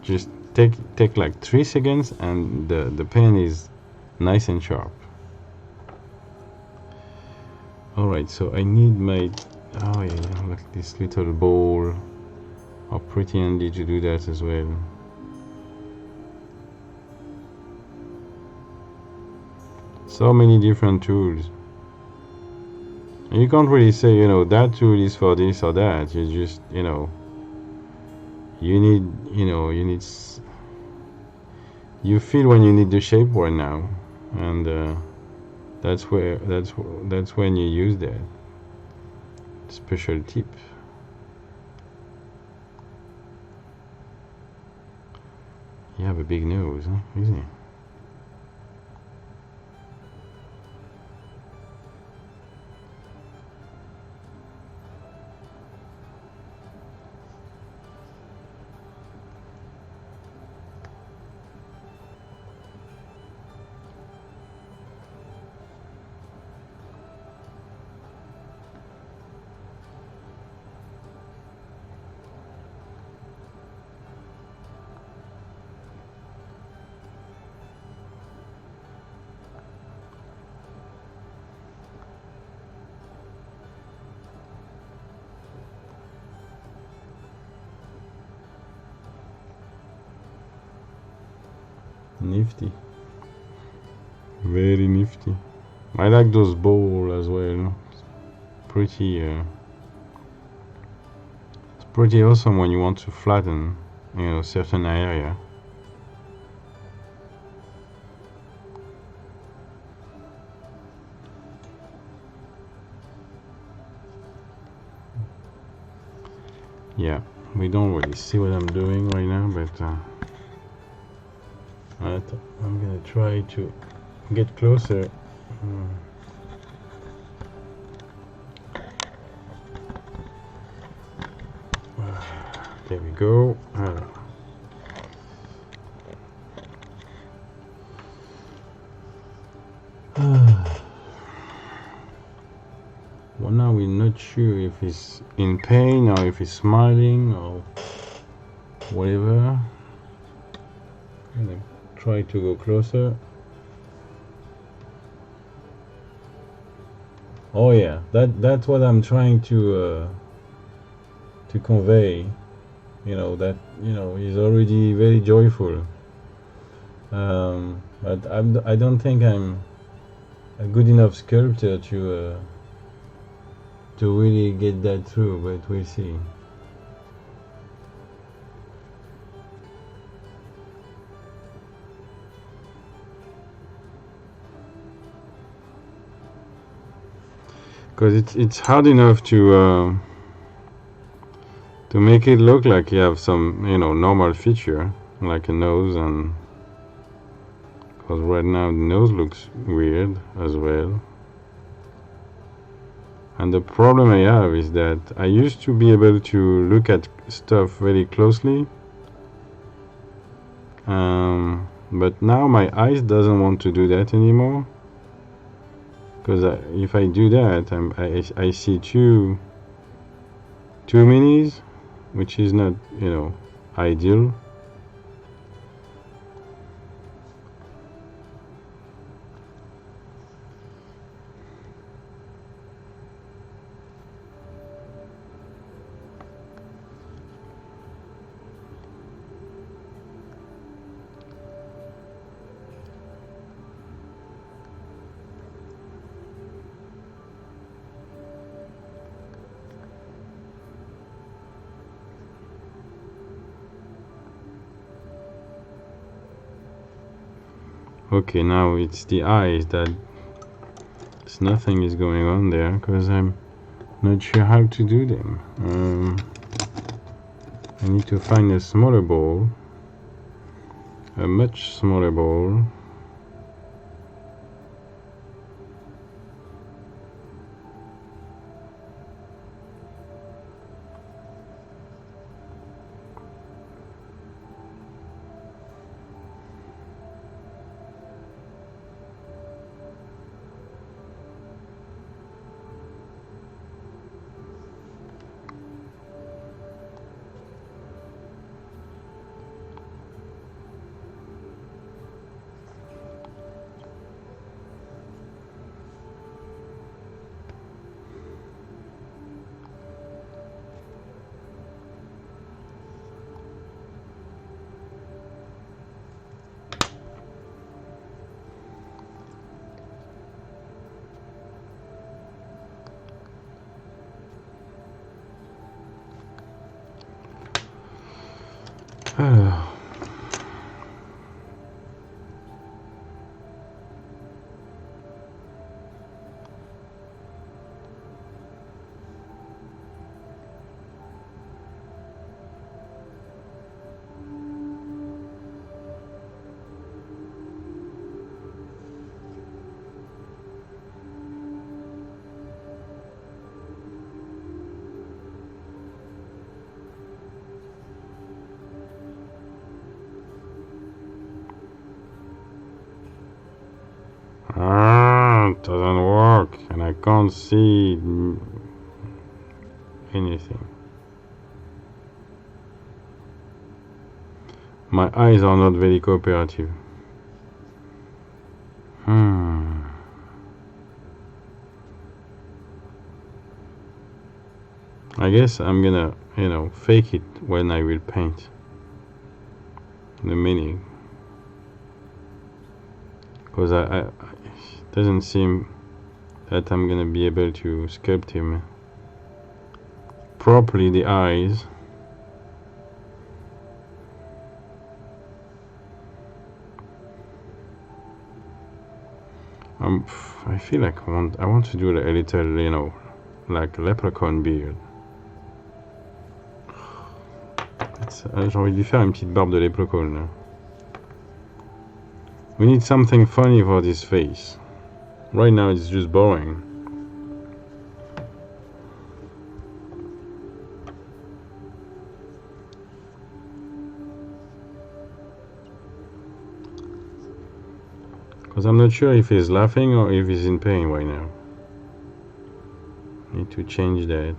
just take like 3 seconds and the pen is nice and sharp. Alright, so I need my, oh yeah, like this little bowl. Are pretty handy to do that as well. So many different tools. And you can't really say, you know, that tool is for this or that. You just, you know, you feel when you need the shape one now, and that's when you use that special tip. You have a big nose, huh? Isn't it? Nifty. Very nifty. I like those bowls as well. It's pretty awesome when you want to flatten, you know, certain area. Yeah, we don't really see what I'm doing right now, but I'm gonna try to get closer. There we go. Well, now we're not sure if he's in pain or if he's smiling or whatever. I'm gonna try to go closer. Oh yeah, that's what I'm trying to convey. You know, that, you know, he's already very joyful. But I don't think I'm a good enough sculptor to really get that through, but we'll see. Because it's hard enough to make it look like you have some, you know, normal feature like a nose, and because right now the nose looks weird as well. And the problem I have is that I used to be able to look at stuff very closely, but now my eyes doesn't want to do that anymore. Because if I do that, I see two minis, which is not, you know, ideal. Okay, now it's the eyes that nothing is going on there because I'm not sure how to do them. I need to find a smaller ball, a much smaller ball. Alors. It doesn't work and I can't see anything. My eyes are not very cooperative. I guess I'm gonna, fake it when I will paint the meaning. Because it doesn't seem that I'm gonna be able to sculpt him properly, the eyes. I feel like I want to do a little, like leprechaun beard. J'ai envie de lui faire une petite barbe de leprechaun là. We need something funny for this face. Right now it's just boring. Because I'm not sure if he's laughing or if he's in pain right now. Need to change that.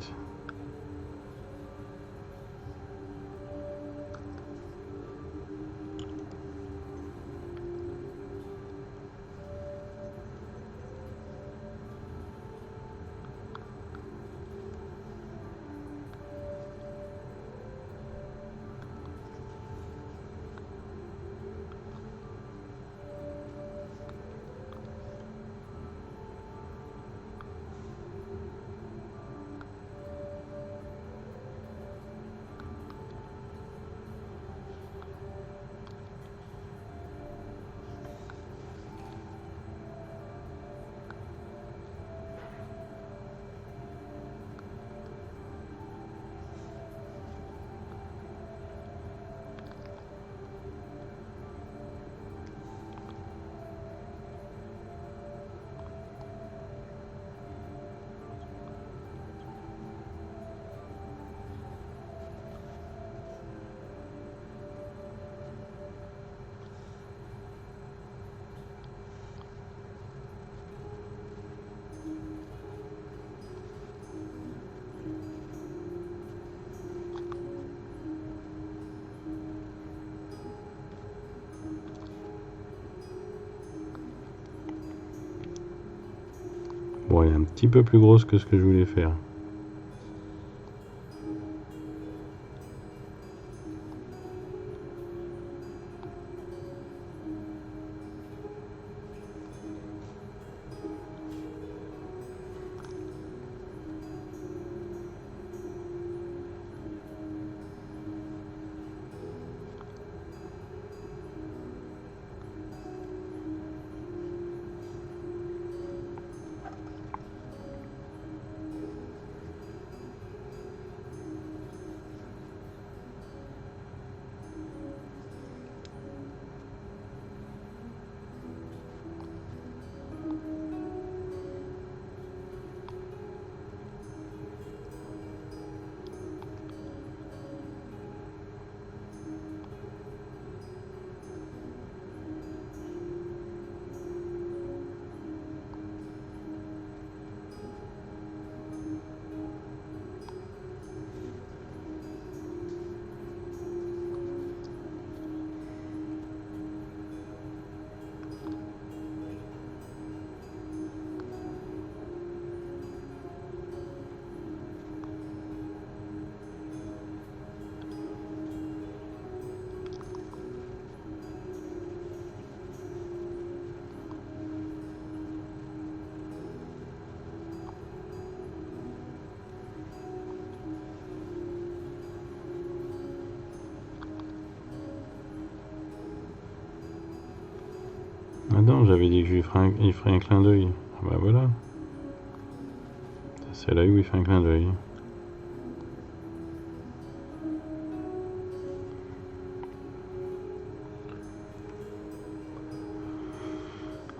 Bon, elle est un petit peu plus grosse que ce que je voulais faire. j'avais dit que je lui ferais il ferait un clin d'œil. Ah bah voilà. C'est là où il fait un clin d'œil.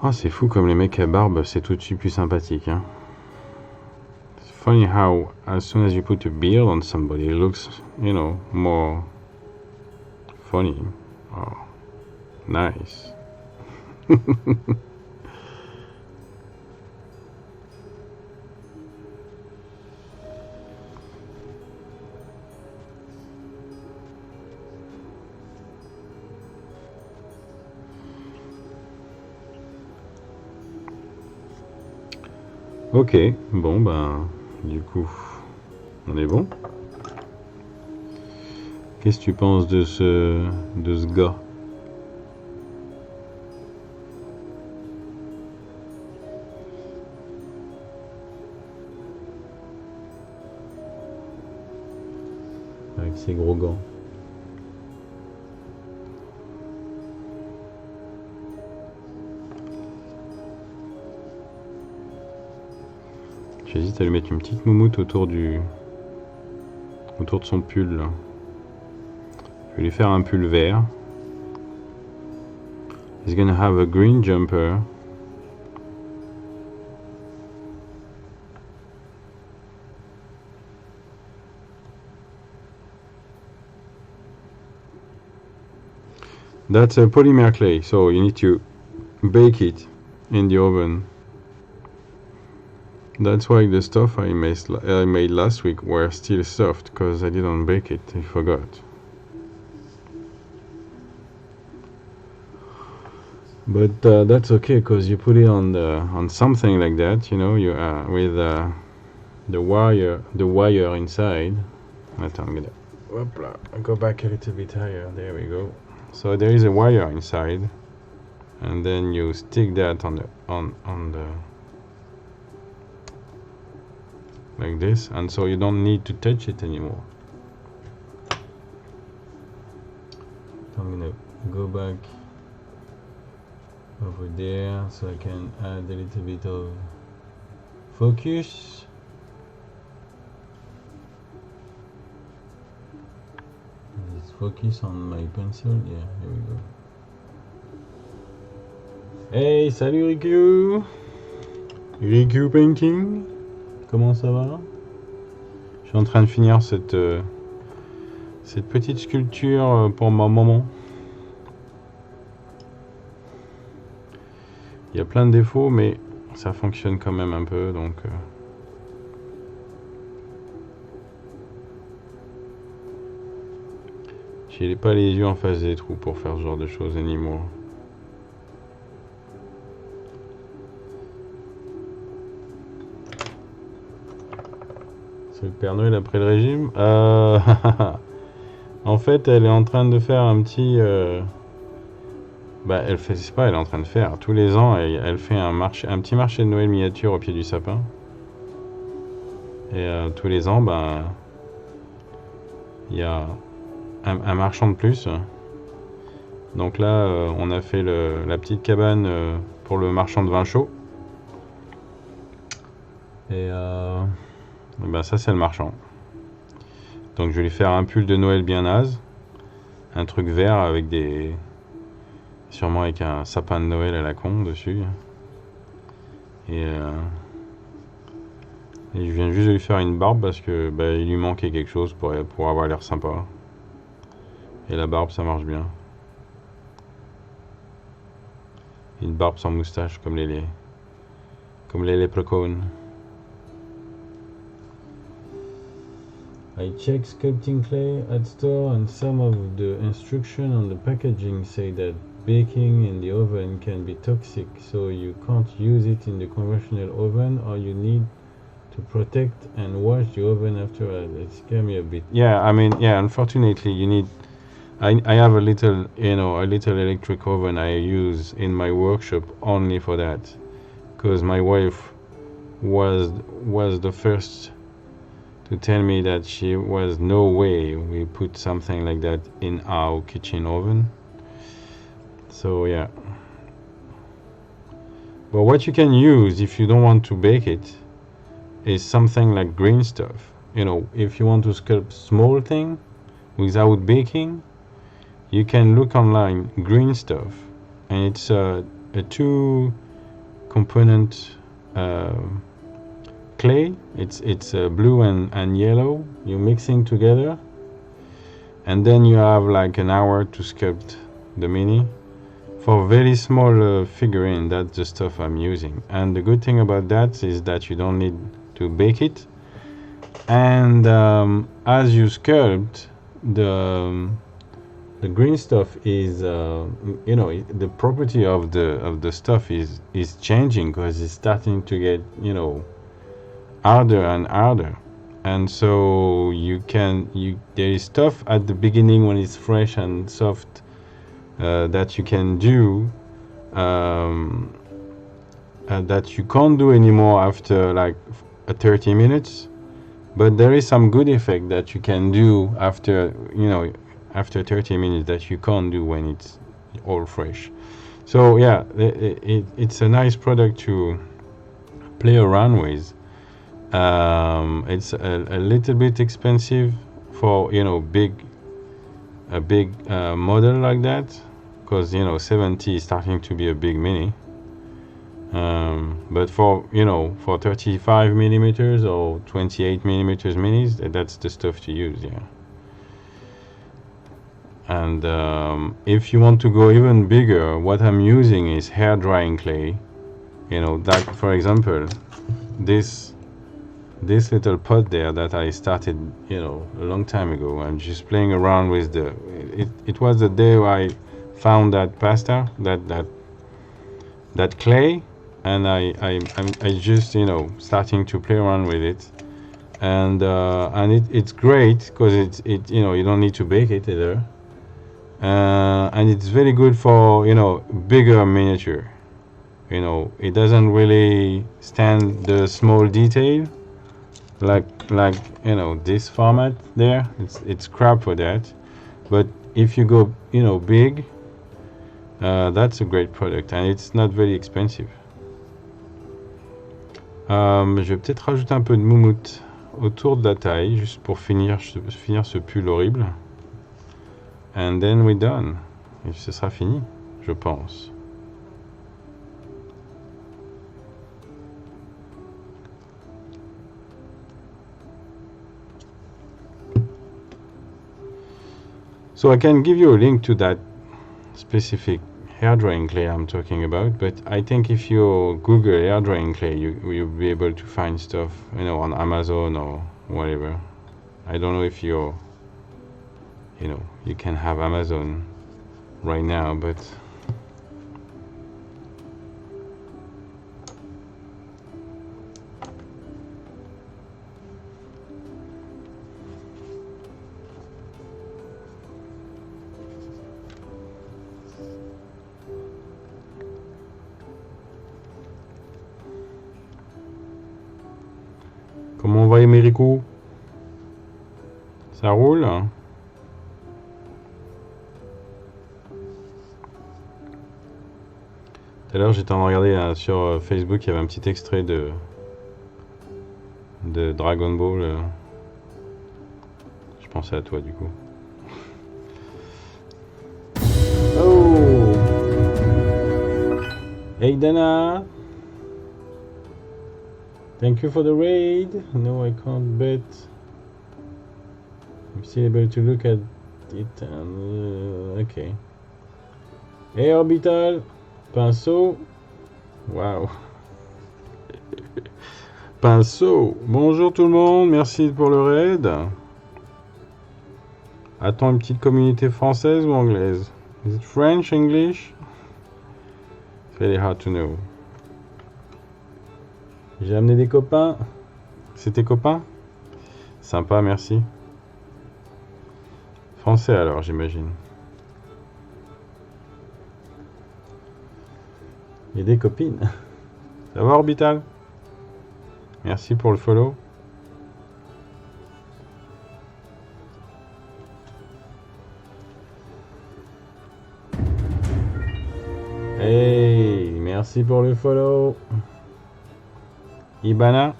Ah, c'est fou comme les mecs à barbe, c'est tout de suite plus sympathique. Hein. It's funny how, as soon as you put a beard on somebody, it looks, you know, more funny. Oh, nice. Ok, bon ben, du coup, on est bon. Qu'est-ce que tu penses de ce gars? Avec ses gros gants. J'hésite à lui mettre une petite moumoute autour de son pull. Là. Je vais lui faire un pull vert. He's gonna have a green jumper. That's a polymer clay, so you need to bake it in the oven. That's why the stuff I made last week were still soft, because I didn't bake it, I forgot. But that's okay, because you put it on something like that, you know, you with the wire inside. Attends, I'm gonna go back a little bit higher. There we go. So there is a wire inside, and then you stick that on the like this, and so you don't need to touch it anymore. I'm gonna go back over there so I can add a little bit of focus. Just focus on my pencil. Yeah, here we go. Hey, salut Riku! Riku Painting! Comment ça va? Je suis en train de finir cette petite sculpture pour ma maman. Il y a plein de défauts, mais ça fonctionne quand même un peu, donc... J'ai pas les yeux en face des trous pour faire ce genre de choses anymore. C'est le Père Noël après le régime. En fait, elle est en train de faire un petit... elle fait, c'est pas, elle est en train de faire. Tous les ans, elle fait un petit marché de Noël miniature au pied du sapin. Et tous les ans, il y a un marchand de plus. Donc là, on a fait la petite cabane pour le marchand de vin chaud. Et ça, c'est le marchand. Donc je vais lui faire un pull de Noël bien naze. Un truc vert avec sûrement avec un sapin de Noël à la con dessus. Et je viens juste de lui faire une barbe parce que il lui manquait quelque chose pour avoir l'air sympa. Et la barbe, ça marche bien. Une barbe sans moustache comme les leprechauns. I checked sculpting clay at store and some of the instructions on the packaging say that baking in the oven can be toxic, so you can't use it in the conventional oven, or you need to protect and wash the oven afterward. It scared me a bit. Yeah, I mean, yeah, unfortunately you need... I have a little electric oven I use in my workshop only for that, because my wife was the first to tell me that she was no way we put something like that in our kitchen oven. So yeah, But what you can use if you don't want to bake it is something like green stuff. You know, if you want to sculpt small thing without baking, you can look online green stuff, and it's a two component clay. It's blue and yellow. You're mixing together, and then you have like an hour to sculpt the mini. For very small figurine, that's the stuff I'm using. And the good thing about that is that you don't need to bake it. And as you sculpt, the green stuff is, you know, the property of the stuff is changing because it's starting to get, you know, harder and harder. And so there is stuff at the beginning when it's fresh and soft that you can do that you can't do anymore after like 30 minutes, but there is some good effect that you can do after, you know, after 30 minutes that you can't do when it's all fresh. So yeah, it's a nice product to play around with. It's a little bit expensive for, you know, a big model like that, because, you know, 70 is starting to be a big mini. But for, you know, for 35 millimeters or 28 millimeters minis, that's the stuff to use, yeah. And if you want to go even bigger, what I'm using is hair drying clay. You know, that, for example, this little pot there that I started, you know, a long time ago. I'm just playing around with it was the day I found that pasta, that clay, and I just, you know, starting to play around with it, and it's great because it you know, you don't need to bake it either, and it's very good for, you know, bigger miniature. You know, it doesn't really stand the small detail like you know, this format there. It's crap for that. But if you go, you know, big, that's a great product, and it's not very expensive. Je vais peut-être rajouter un peu de moumoute autour de la taille, juste pour finir ce pull horrible. And then we're done. Et ce sera fini, je pense. So I can give you a link to that specific hair drying clay I'm talking about, but I think if you Google hair drying clay, you'll be able to find stuff, you know, on Amazon or whatever. I don't know if you know, you can have Amazon right now, but comment va Emerico? Ça roule? Tout à l'heure, j'étais en train de regarder sur Facebook, il y avait un petit extrait de Dragon Ball. Je pensais à toi, du coup. Oh! Hey, Dana! Thank you for the raid. No, I can't bet. I'm still able to look at it and okay. Hey, Orbital! Pinceau! Wow! Pinceau! Bonjour tout le monde, merci pour le raid. Attends, une petite communauté française ou anglaise? Is it French, English? It's very hard to know. J'ai amené des copains. C'est tes copains? Sympa, merci. Français alors, j'imagine. Et des copines. Ça va, Orbital? Merci pour le follow. Hey, merci. Merci pour le follow. Ibana.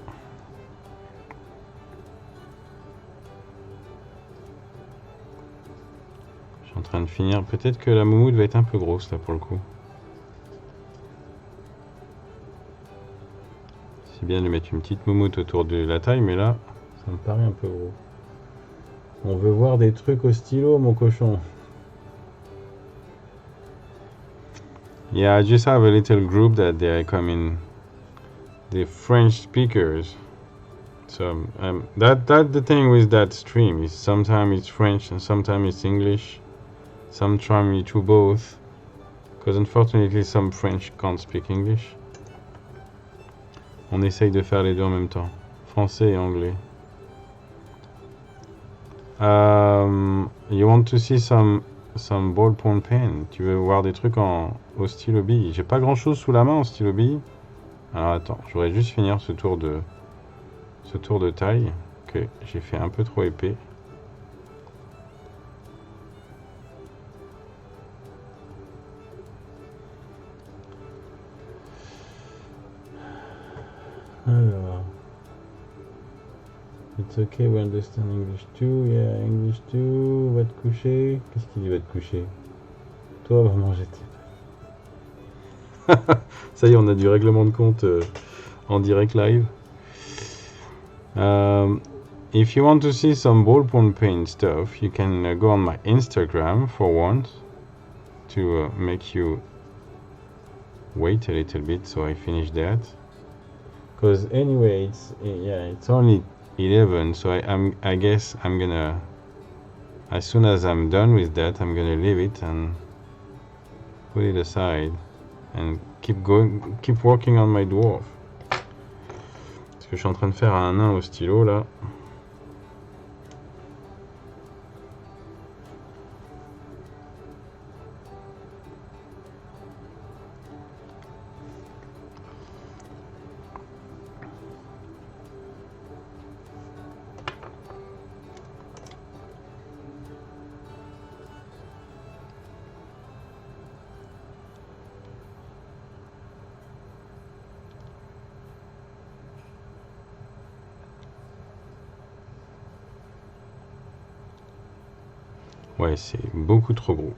Je suis en train de finir. Peut-être que la moumoute va être un peu grosse là pour le coup. C'est bien de mettre une petite moumoute autour de la taille, mais là, ça me paraît un peu gros. On veut voir des trucs au stylo, mon cochon. Yeah, I just have a little group that they come in. The French speakers. So that the thing with that stream is sometimes it's French and sometimes it's English. Sometimes you do both. Because unfortunately some French can't speak English. On essaye de faire les deux en même temps. Français et anglais. You want to see some ballpoint pen? Tu veux voir des trucs au stylo bille? J'ai pas grand chose sous la main en stylo bille. Alors attends, je voudrais juste finir ce tour de taille que j'ai fait un peu trop épais. Alors, it's okay, we understand English too, yeah, English too, va te coucher. Qu'est-ce qu'il dit, va te coucher? Toi, va manger. Ça y est, on a du règlement de compte en direct live. If you want to see some ballpoint pen stuff, you can go on my Instagram for once to make you wait a little bit so I finish that. Because anyway, it's only 11, so I guess I'm gonna, as soon as I'm done with that, I'm gonna leave it and put it aside and keep working on my dwarf. Parce que je suis en train de faire un nain au stylo là. Ouais, c'est beaucoup trop gros.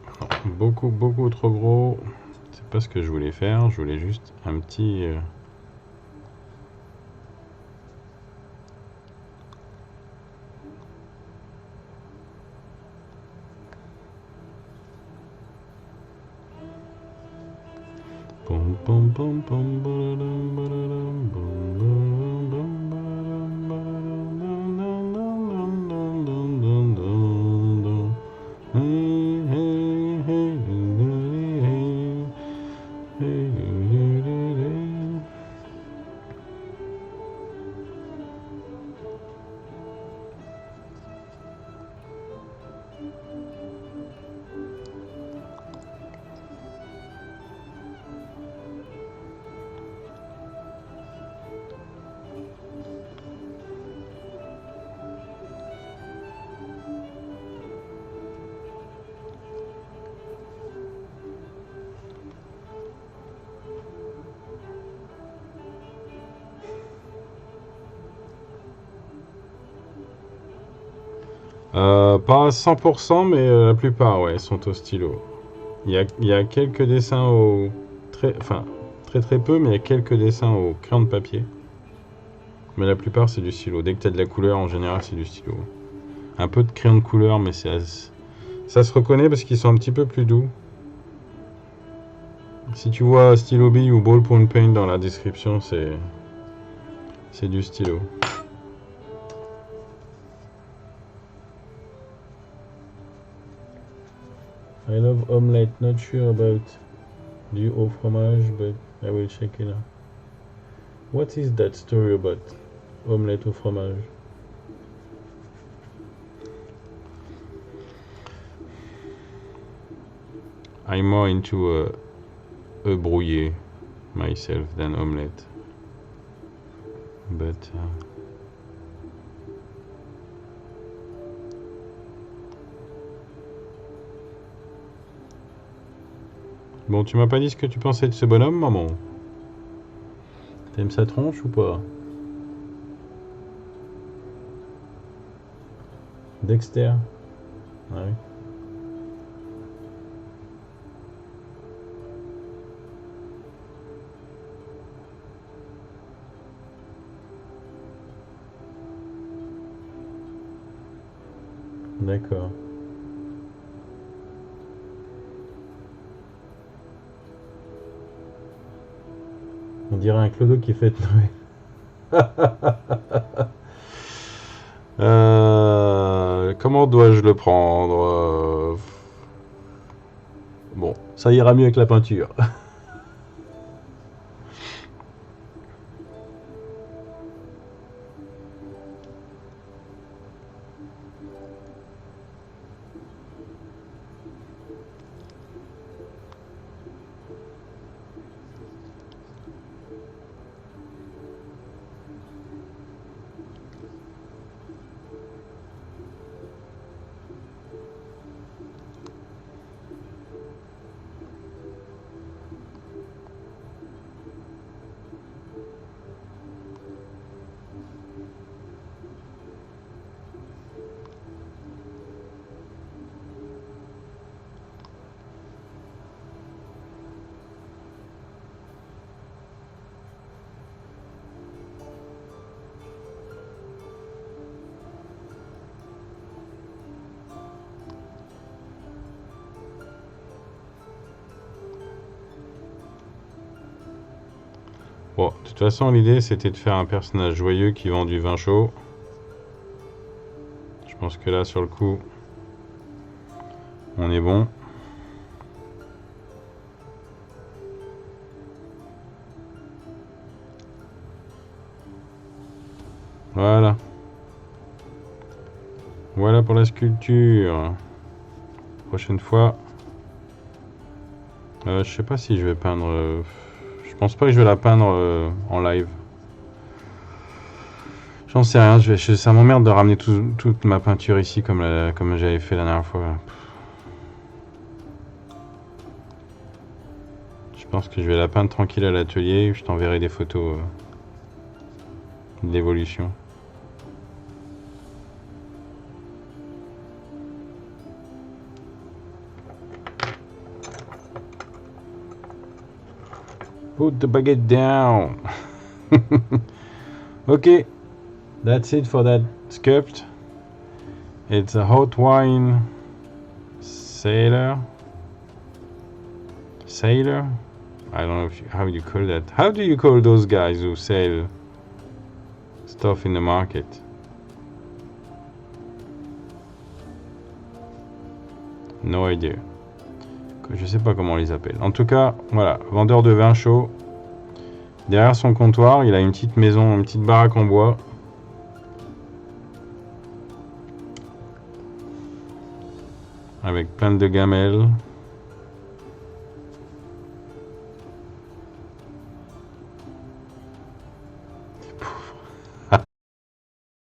Beaucoup trop gros. C'est pas ce que je voulais faire. Je voulais juste un petit... pas à 100%, mais la plupart, ouais, sont au stylo. Il y a quelques dessins très peu, mais il y a quelques dessins au crayon de papier. Mais la plupart, c'est du stylo. Dès que tu as de la couleur, en général, c'est du stylo. Un peu de crayon de couleur, mais ça se reconnaît parce qu'ils sont un petit peu plus doux. Si tu vois stylo bille ou ballpoint pen dans la description, c'est du stylo. I love omelette, not sure about du au fromage, but I will check it out. What is that story about omelette au fromage? I'm more into a brouillé myself than omelette. But bon, tu m'as pas dit ce que tu pensais de ce bonhomme, maman? T'aimes sa tronche ou pas? Dexter? Ah oui. D'accord. On dirait un clodo qui fête Noël. Comment dois-je le prendre? Bon, ça ira mieux avec la peinture. Bon, de toute façon, l'idée c'était de faire un personnage joyeux qui vend du vin chaud. Je pense que là, sur le coup, on est bon. Voilà. Voilà pour la sculpture. Prochaine fois. Je sais pas si je vais peindre. Je pense pas que je vais la peindre en live. J'en sais rien. Ça m'emmerde de ramener toute ma peinture ici comme j'avais fait la dernière fois. Je pense que je vais la peindre tranquille à l'atelier. Je t'enverrai des photos de l'évolution. Put the baguette down. Okay, that's it for that sculpt. It's a hot wine sailor. I don't know how you call that. How do you call those guys who sell stuff in the market? No idea. Je sais pas comment on les appelle. En tout cas, voilà, vendeur de vin chaud. Derrière son comptoir, il a une petite maison, une petite baraque en bois. Avec plein de gamelles.